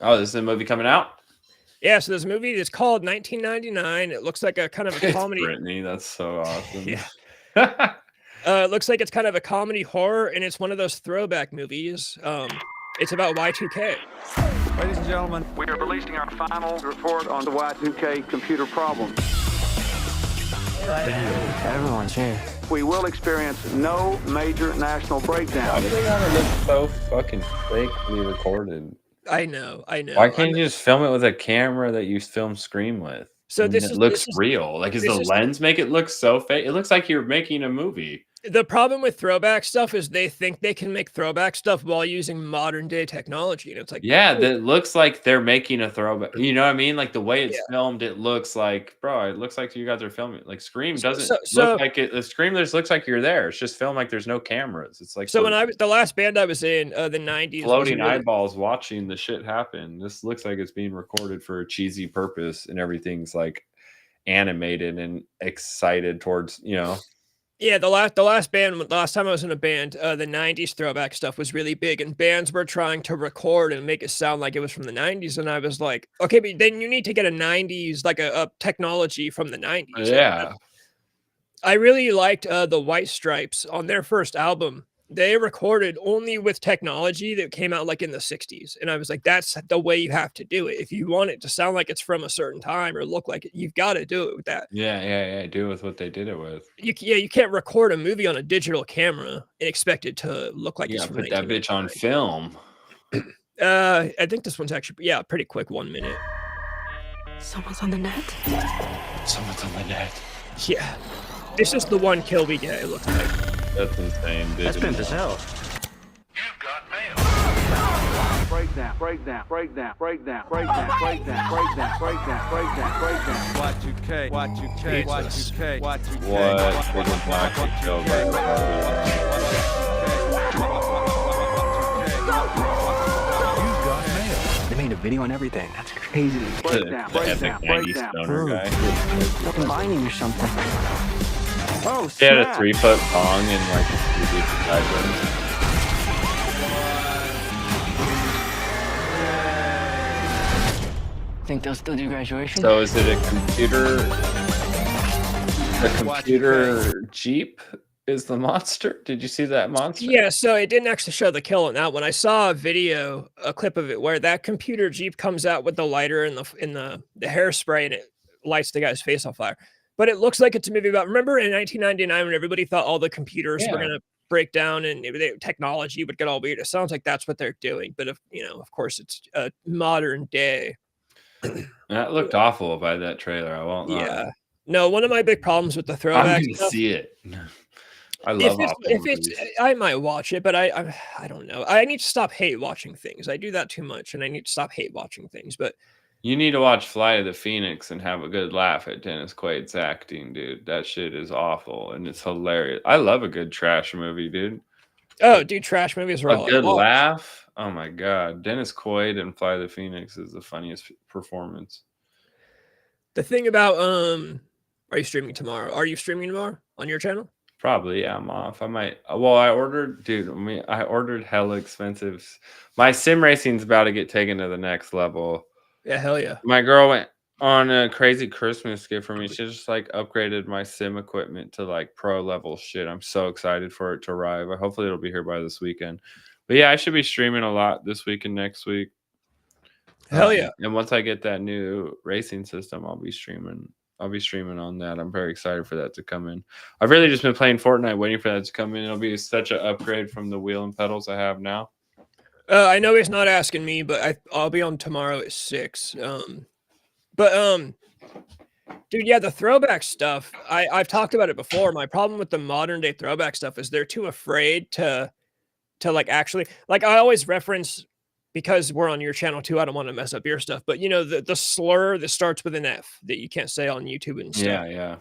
Oh, this is a movie coming out? Yeah, so this movie is called 1999. It looks like a kind of a comedy. Britney, that's so awesome. Yeah. It looks like it's kind of a comedy horror, and it's one of those throwback movies. It's about Y2K. Ladies and gentlemen, we are releasing our final report on the Y2K computer problem. Everyone's here. We will experience no major national breakdown. Why do they gotta look so fucking fakely recorded? I know. Why can't you just film it with a camera that you film Scream with? So it looks real. Like, is the lens make it look so fake? It looks like you're making a movie. The problem with throwback stuff is they think they can make throwback stuff while using modern day technology, and it's like, yeah, that looks like they're making a throwback. You know what I mean? Like the way it's filmed, it looks like, bro, it looks like you guys are filming. Like Scream doesn't look like it. The Scream just looks like you're there. It's just filmed like there's no cameras. It's like so when the last band I was in, the 90s, floating eyeballs watching the shit happen. This looks like it's being recorded for a cheesy purpose, and everything's like animated and excited towards, Yeah, the last time I was in a band, the 90s throwback stuff was really big, and bands were trying to record and make it sound like it was from the 90s, and I was like, okay, but then you need to get a 90s, like a technology from the 90s. Yeah. I really liked the White Stripes on their first album. They recorded only with technology that came out like in the 60s. And I was like, that's the way you have to do it. If you want it to sound like it's from a certain time or look like it, you've got to do it with that. Yeah. Do it with what they did it with. You can't record a movie on a digital camera and expect it to look like it's from put that bitch on film. I think this one's actually, pretty quick, 1 minute. Someone's on the net. Someone's on the net. Yeah. This is the one kill we get, it looks like. That's insane, dude. That's been as hell. You've got mail. Breakdown. Y2K. What? They did not get killed by the They made a video on everything. That's crazy. the epic 90s stoner guy. Combining or something. Oh, He had a snap. 3-foot thong and like a 3D sideburns. Think they'll still do graduation? So is it a computer? The computer Jeep is the monster? Did you see that monster? Yeah, so it didn't actually show the kill on that one. I saw a clip of it where that computer Jeep comes out with the lighter and the hairspray, and it lights the guy's face on fire. But it looks like it's a movie about, remember in 1999 when everybody thought all the computers were going to break down and technology would get all weird? It sounds like that's what they're doing. But of course, it's a modern day. That looked awful by that trailer. I won't lie. Yeah. No, one of my big problems with the throwback I'm going to see it. I love if it's I might watch it, but I don't know. I need to stop hate watching things. I do that too much, and I need to stop hate watching things. But you need to watch Flight of the Phoenix and have a good laugh at Dennis Quaid's acting, dude. That shit is awful, and it's hilarious. I love a good trash movie, dude. Oh, dude, trash movies are A all I good watch. laugh. Oh my god, Dennis Quaid in Fly the Phoenix is the funniest performance. The thing about are you streaming tomorrow? Are you streaming tomorrow on your channel? Probably, yeah, I'm off. I might. Well, I ordered, dude. I ordered hella expensive. My sim racing's about to get taken to the next level. Yeah, hell yeah. My girl went on a crazy Christmas gift for me. She just like upgraded my sim equipment to like pro level shit. I'm so excited for it to arrive. Hopefully, it'll be here by this weekend. But yeah, I should be streaming a lot this week and next week. Hell yeah. And once I get that new racing system, I'll be streaming. I'll be streaming on that. I'm very excited for that to come in. I've really just been playing Fortnite, waiting for that to come in. It'll be such an upgrade from the wheel and pedals I have now. I know he's not asking me, but I'll be on tomorrow at 6. Dude, yeah, the throwback stuff. I've talked about it before. My problem with the modern day throwback stuff is they're too afraid to like actually like I always reference because we're on your channel too. I don't want to mess up your stuff, but you know the slur that starts with an F that you can't say on YouTube and stuff. Yeah.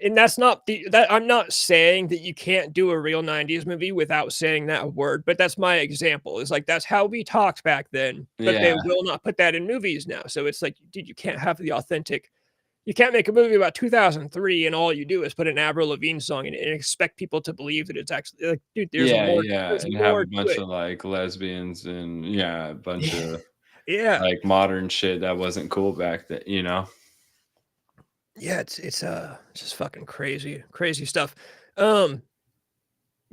And that's not that I'm not saying that you can't do a real 90s movie without saying that word, but that's my example. Is like that's how we talked back then, but they Yeah. will not put that in movies now. So it's like, dude, you can't have the authentic. You can't make a movie about 2003 and all you do is put an Avril Lavigne song in it and expect people to believe that it's actually like, dude, there's more. There's And have more a to bunch it. of like lesbians and a bunch of Yeah, like modern shit that wasn't cool back then, you know. yeah, it's just fucking crazy stuff. You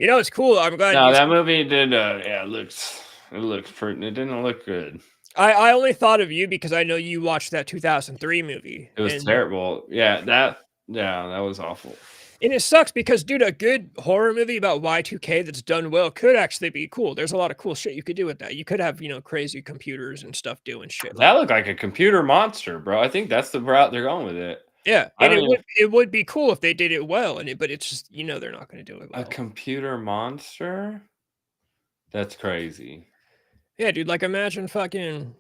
know, it's cool. I'm glad. No, You that movie did. It looked pretty. It didn't look good. I only thought of you because I know you watched that 2003 movie. It was terrible. Yeah, that was awful. And it sucks because, dude, a good horror movie about Y2K that's done well could actually be cool. There's a lot of cool shit you could do with that. You could have, crazy computers and stuff doing shit. That looked like a computer monster, bro. I think that's the route they're going with it. Yeah, and it would be cool if they did it well, but it's just they're not going to do it well. A computer monster? That's crazy. Yeah, dude, like imagine fucking.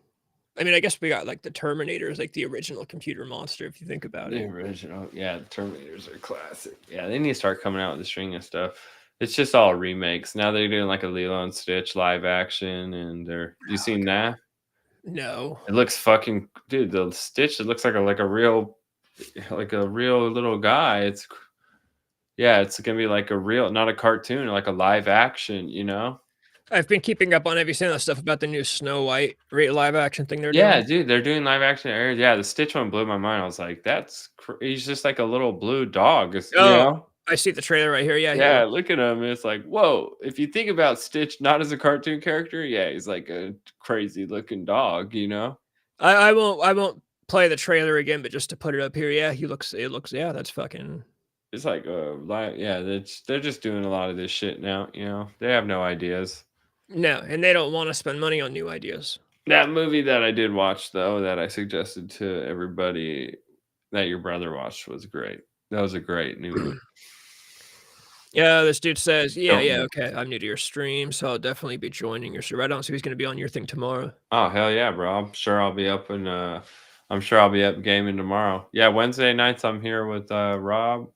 I mean, I guess we got like the Terminators, like the original computer monster, if you think about it. The original, yeah, the Terminators are classic. Yeah, they need to start coming out with a string of stuff. It's just all remakes. Now they're doing like a Lilo and Stitch live action, and you seen that? No. It looks fucking, dude. The Stitch, it looks like a real little guy. It's gonna be like a real, not a cartoon, like a live action. I've been keeping up on every single stuff about the new Snow White live action thing they're doing. Yeah, dude, they're doing live action. Yeah, the Stitch one blew my mind. I was like, he's just like a little blue dog. I see the trailer right here. Yeah, look at him. It's like, whoa. If you think about Stitch not as a cartoon character, yeah, he's like a crazy looking dog. I won't play the trailer again, but just to put it up here, yeah, it looks. Yeah, that's fucking. It's like they're just doing a lot of this shit now. They have no ideas. No, and they don't want to spend money on new ideas. That movie that I did watch, though, that I suggested to everybody that your brother watched was great. That was a great new movie. Yeah, this dude says, okay, I'm new to your stream, so I'll definitely be joining your stream. I don't see he's going to be on your thing tomorrow. Oh, hell yeah, bro. I'm sure I'll be up gaming tomorrow. Yeah, Wednesday nights I'm here with Rob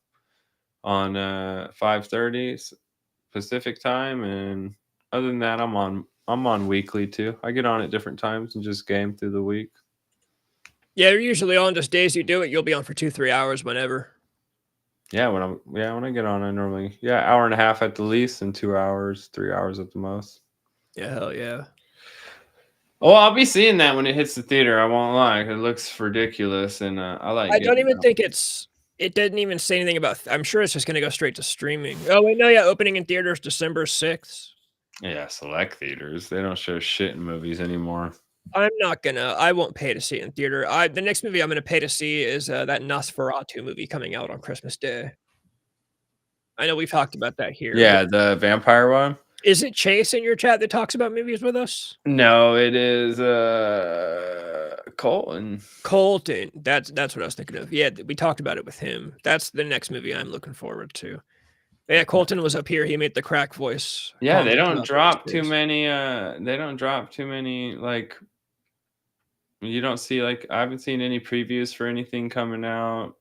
on 5:30 Pacific time, and other than that, I'm on weekly too. I get on at different times and just game through the week. Yeah, you're usually on just days you do it. You'll be on for 2-3 hours whenever. Yeah, when I get on, I normally hour and a half at the least, and 2 hours, 3 hours at the most. Yeah, hell yeah. Oh, I'll be seeing that when it hits the theater. I won't lie. It looks ridiculous, and I like. I don't even think it didn't even say anything about. I'm sure it's just going to go straight to streaming. Oh wait, no, yeah, opening in theaters December 6th. Yeah, select theaters. They don't show shit in movies anymore. I won't pay to see it in theater. The next movie I'm gonna pay to see is that Nosferatu movie coming out on Christmas Day. I know we've talked about that here. Yeah, the vampire one. Is it Chase in your chat that talks about movies with us? No, it is Colton. Colton. That's what I was thinking of. Yeah, we talked about it with him. That's the next movie I'm looking forward to. Yeah, Colton was up here. He made the crack voice. Yeah, they don't drop too many. They don't drop too many. Like, you don't see I haven't seen any previews for anything coming out.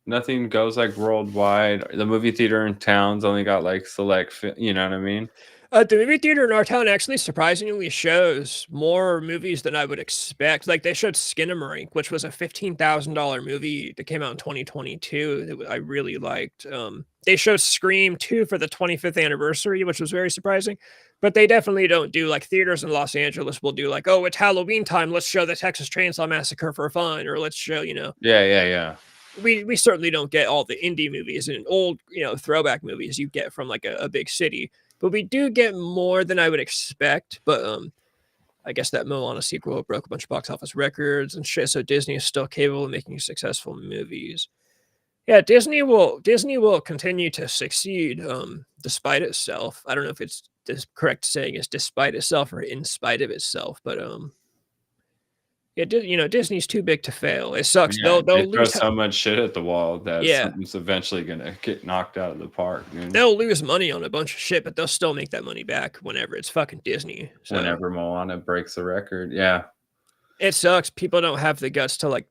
Nothing goes like worldwide. The movie theater in town's only got like select. You know what I mean? The movie theater in our town actually surprisingly shows more movies than I would expect. Like they showed Skinamarink, which was a $15,000 movie that came out in 2022 that I really liked. They showed Scream 2 for the 25th anniversary, which was very surprising. But they definitely don't do like theaters in Los Angeles will do like, oh, it's Halloween time. Let's show the Texas Chainsaw Massacre for fun, or let's show, Yeah. we certainly don't get all the indie movies and old, throwback movies you get from like a big city. But we do get more than I would expect. But I guess that Moana sequel broke a bunch of box office records and shit. So Disney is still capable of making successful movies. Yeah, Disney will continue to succeed despite itself. I don't know if it's the correct saying is despite itself or in spite of itself, but yeah, Disney's too big to fail. It sucks. Yeah, They'll they throw lose. so much shit at the wall that Yeah. something's eventually gonna get knocked out of the park, dude. They'll lose money on a bunch of shit, but they'll still make that money back whenever it's fucking Disney. So Whenever Moana breaks the record, yeah. it sucks. People don't have the guts to like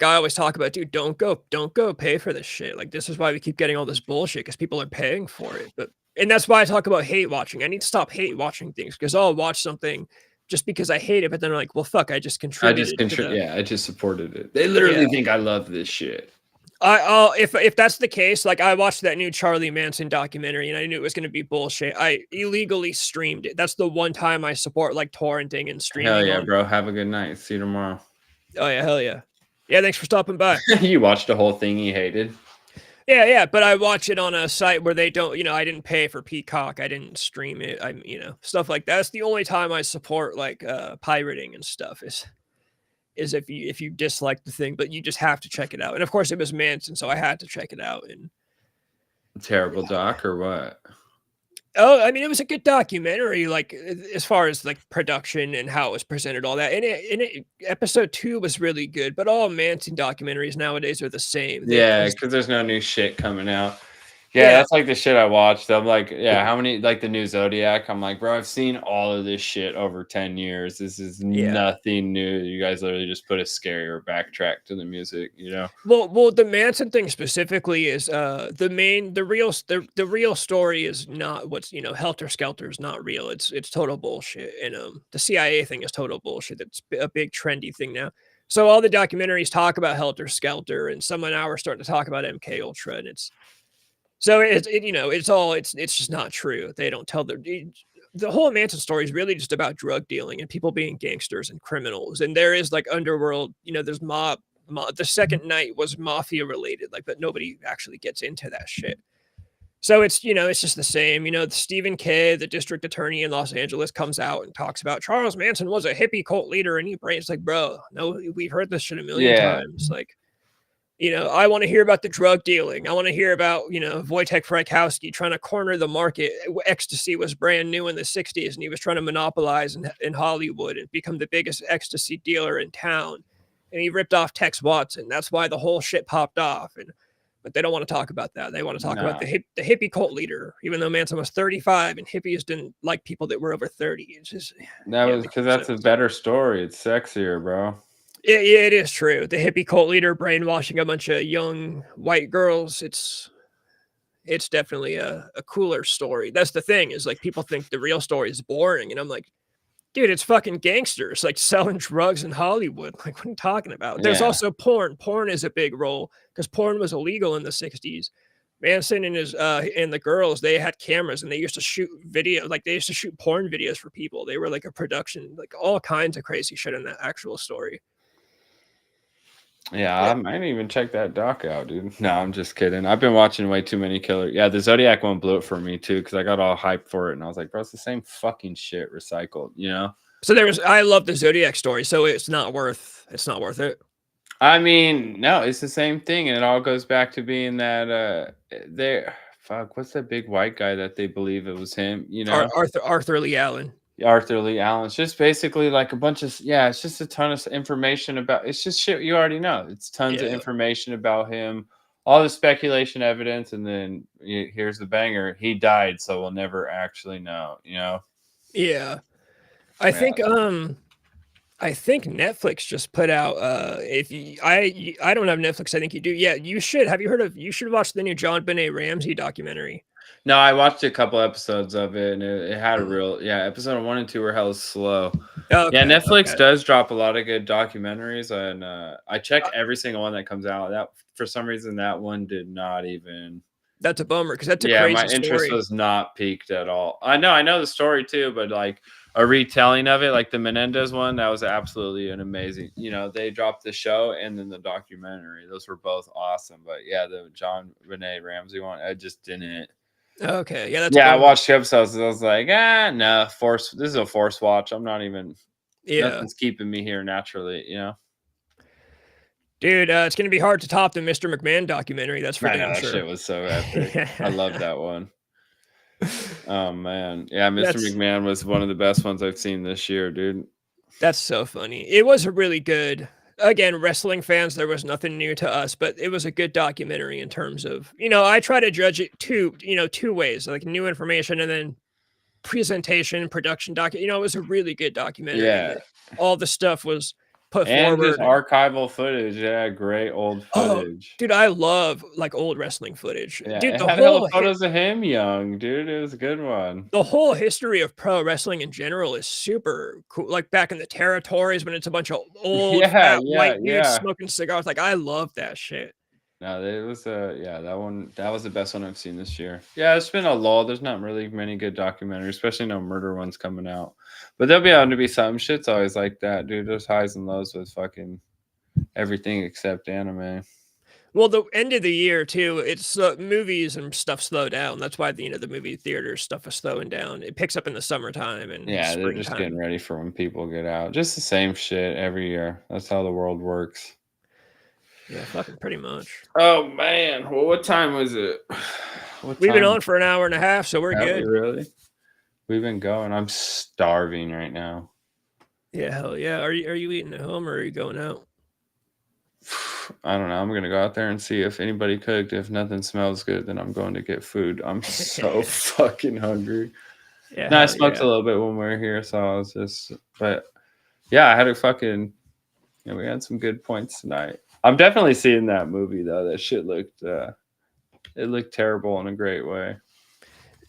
I always talk about, dude, don't go pay for this shit. Like this is why we keep getting all this bullshit because people are paying for it. And that's why I talk about hate watching. I need to stop hate watching things because I'll watch something just because I hate it, but then I'm like, well, fuck, I just contributed. I just supported it. They literally think I love this shit. If that's the case, like I watched that new Charlie Manson documentary and I knew it was going to be bullshit. I illegally streamed it. That's the one time I support like torrenting and streaming. Hell yeah, bro. Have a good night. See you tomorrow. Oh yeah, hell yeah. Yeah, thanks for stopping by. You watched the whole thing you hated? Yeah, but I watch it on a site where they don't, I didn't pay for Peacock. I didn't stream it. Stuff like that. That's the only time I support like pirating and stuff is if you dislike the thing, but you just have to check it out. And of course it was Manson, so I had to check it out. And terrible doc or what? Oh, I mean, it was a good documentary, like as far as like production and how it was presented, all that. And episode 2 was really good, but all Manson documentaries nowadays are the same. Yeah, because there's no new shit coming out. Yeah, that's like the shit I watched. I'm like, how many, like the new Zodiac? I'm like, bro, I've seen all of this shit over 10 years. This is nothing new. You guys literally just put a scarier backtrack to the music, Well, the Manson thing specifically is the real story is not what's, Helter Skelter is not real. It's total bullshit. And the CIA thing is total bullshit. That's a big trendy thing now. So all the documentaries talk about Helter Skelter, and some now are starting to talk about MK Ultra, and it's just not true. They don't tell the whole Manson story is really just about drug dealing and people being gangsters and criminals. And there is like underworld, there's mob. The second night was mafia related, but nobody actually gets into that shit. So it's just the same. Stephen K., the district attorney in Los Angeles, comes out and talks about Charles Manson was a hippie cult leader, and it's like, bro, no, we've heard this shit a million times. Like, I want to hear about the drug dealing. I want to hear about, Wojtek Frykowski trying to corner the market. Ecstasy was brand new in the 60s, and he was trying to monopolize in Hollywood and become the biggest ecstasy dealer in town. And he ripped off Tex Watson. That's why the whole shit popped off. But they don't want to talk about that. They want to talk about the hippie cult leader, even though Manson was 35 and hippies didn't like people that were over 30. It's just because that's a better story. It's sexier, bro. Yeah, it is true. The hippie cult leader brainwashing a bunch of young white girls. It's definitely a cooler story. That's the thing is like people think the real story is boring. And I'm like, dude, it's fucking gangsters like selling drugs in Hollywood. Like, what are you talking about? There's also porn. Porn is a big role because porn was illegal in the 60s. Manson and his and the girls, they had cameras and they used to shoot video. Like they used to shoot porn videos for people. They were like a production, like all kinds of crazy shit in that actual story. Yeah, I might even check that doc out, dude. No, I'm just kidding. I've been watching way too many killer. Yeah, the Zodiac one blew it for me too because I got all hyped for it and I was like, bro, it's the same fucking shit recycled, So I love the Zodiac story, so it's not worth it. I mean, no, it's the same thing, and it all goes back to being that what's that big white guy that they believe it was him, Arthur Lee Allen. Arthur Lee Allen. It's just basically like a bunch of it's just a ton of information about. It's just shit you already know. It's tons of information about him, all the speculation evidence, and then here's the banger: he died, so we'll never actually know. Yeah, I think Netflix just put out. I don't have Netflix. I think you do. Yeah, you should. Have you heard of? You should watch the new John Benet Ramsey documentary. No, I watched a couple episodes of it, and it had a real episode 1 and 2 were hella slow. Yeah, Okay, Netflix okay. does drop a lot of good documentaries, and I check every single one that comes out. That for some reason that one did not even. That's a bummer because that's a Yeah, my crazy interest story. was not peaked at all. I know the story too, but like a retelling of it, like the Menendez one, that was absolutely an amazing. You know, they dropped the show and then the documentary; those were both awesome. But yeah, the John Benet Ramsey one, I just didn't. Okay, yeah, that's a Yeah, I bummer. watched 2 episodes and I was like, no, force. This is a force watch. I'm not even. Yeah, Nothing's keeping me here naturally. You know. dude, it's gonna be hard to top the Mr. McMahon documentary. That's for I know damn that sure. shit was so epic. I love that one. Oh man, yeah, Mr. That's McMahon was one of the best ones I've seen this year, dude. that's so funny. It was a really good. Again, wrestling fans, there was nothing new to us, but it was a good documentary in terms of, I try to judge it two ways, like new information and then presentation, production it was a really good documentary Yeah, that all the stuff was put and just forward. And, archival footage. Yeah, great old oh, footage. dude, I love like old wrestling footage. Yeah, Dude, it had hella photos of him young, dude. It was a good one. the whole history of pro wrestling in general is super cool. Like back in the territories when it's a bunch of old Yeah, fat yeah, white dudes yeah. smoking cigars. Like I love that shit. No, it was that was the best one I've seen this year. Yeah, it's been a lull. There's not really many good documentaries, especially no murder ones coming out. But there'll be able to be some. Shit's always like that, dude. There's highs and lows with fucking everything except anime. Well, the end of the year too, it's movies and stuff slow down. That's why the movie theater stuff is slowing down. It picks up in the summertime and Yeah, they're just getting springtime. ready for when people get out. Just the same shit every year. That's how the world works. Yeah, fucking pretty much. Oh man. Well, what time was it? What We've been time on for an hour and a half, so we're have we good. really? We've been going. I'm starving right now. Yeah, hell yeah. Are you eating at home or are you going out? I don't know. I'm gonna go out there and see if anybody cooked. If nothing smells good, then I'm going to get food. I'm so fucking hungry. Yeah, No, I hell smoked yeah. a little bit when we were here, so I was just. But yeah, I had a fucking. We had some good points tonight. I'm definitely seeing that movie though. That shit looked. It looked terrible in a great way.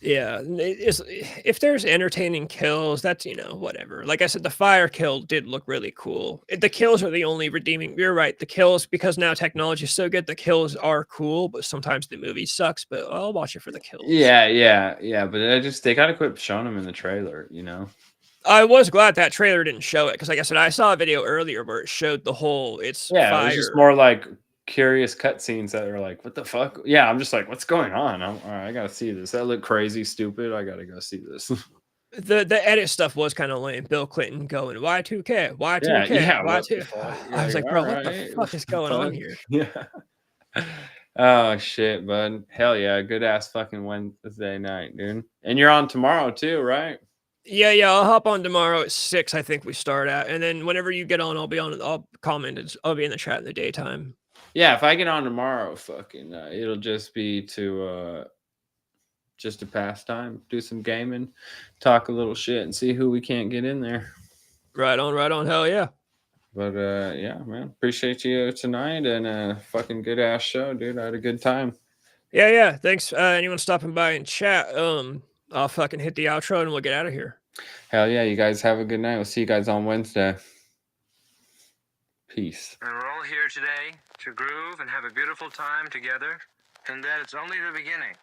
Yeah, if there's entertaining kills, that's whatever. Like I said, the fire kill did look really cool. The kills are the only redeeming. You're right. The kills, because now technology is so good, the kills are cool, but sometimes the movie sucks. But I'll watch it for the kills. Yeah. But they gotta quit showing them in the trailer. You know. I was glad that trailer didn't show it because, like I said, I saw a video earlier where it showed the whole. It's Yeah, fire. it was just more like curious cutscenes that are like, what the fuck? Yeah, I'm just like, what's going on? All right, I gotta see this. That looked crazy, stupid. I gotta go see this. The edit stuff was kind of lame. Bill Clinton going Y2K, Y2K, yeah. What Y2. the fuck? I was like, All bro, what the right, fuck is going on fuck? here? Yeah. Oh shit, bud. Hell yeah, good ass fucking Wednesday night, dude. And you're on tomorrow too, right? Yeah. I'll hop on tomorrow at 6. I think we start at, and then whenever you get on, I'll be on. I'll comment. I'll be in the chat in the daytime. Yeah, if I get on tomorrow, fucking, it'll just be to just a pastime, do some gaming, talk a little shit, and see who we can't get in there. Right on. Hell yeah. But yeah, man, appreciate you tonight, and fucking good ass show, dude. I had a good time. Yeah. Thanks. Anyone stopping by and chat? I'll fucking hit the outro and we'll get out of here. Hell yeah, you guys have a good night. We'll see you guys on Wednesday. Peace. And we're all here today to groove and have a beautiful time together, and that it's only the beginning.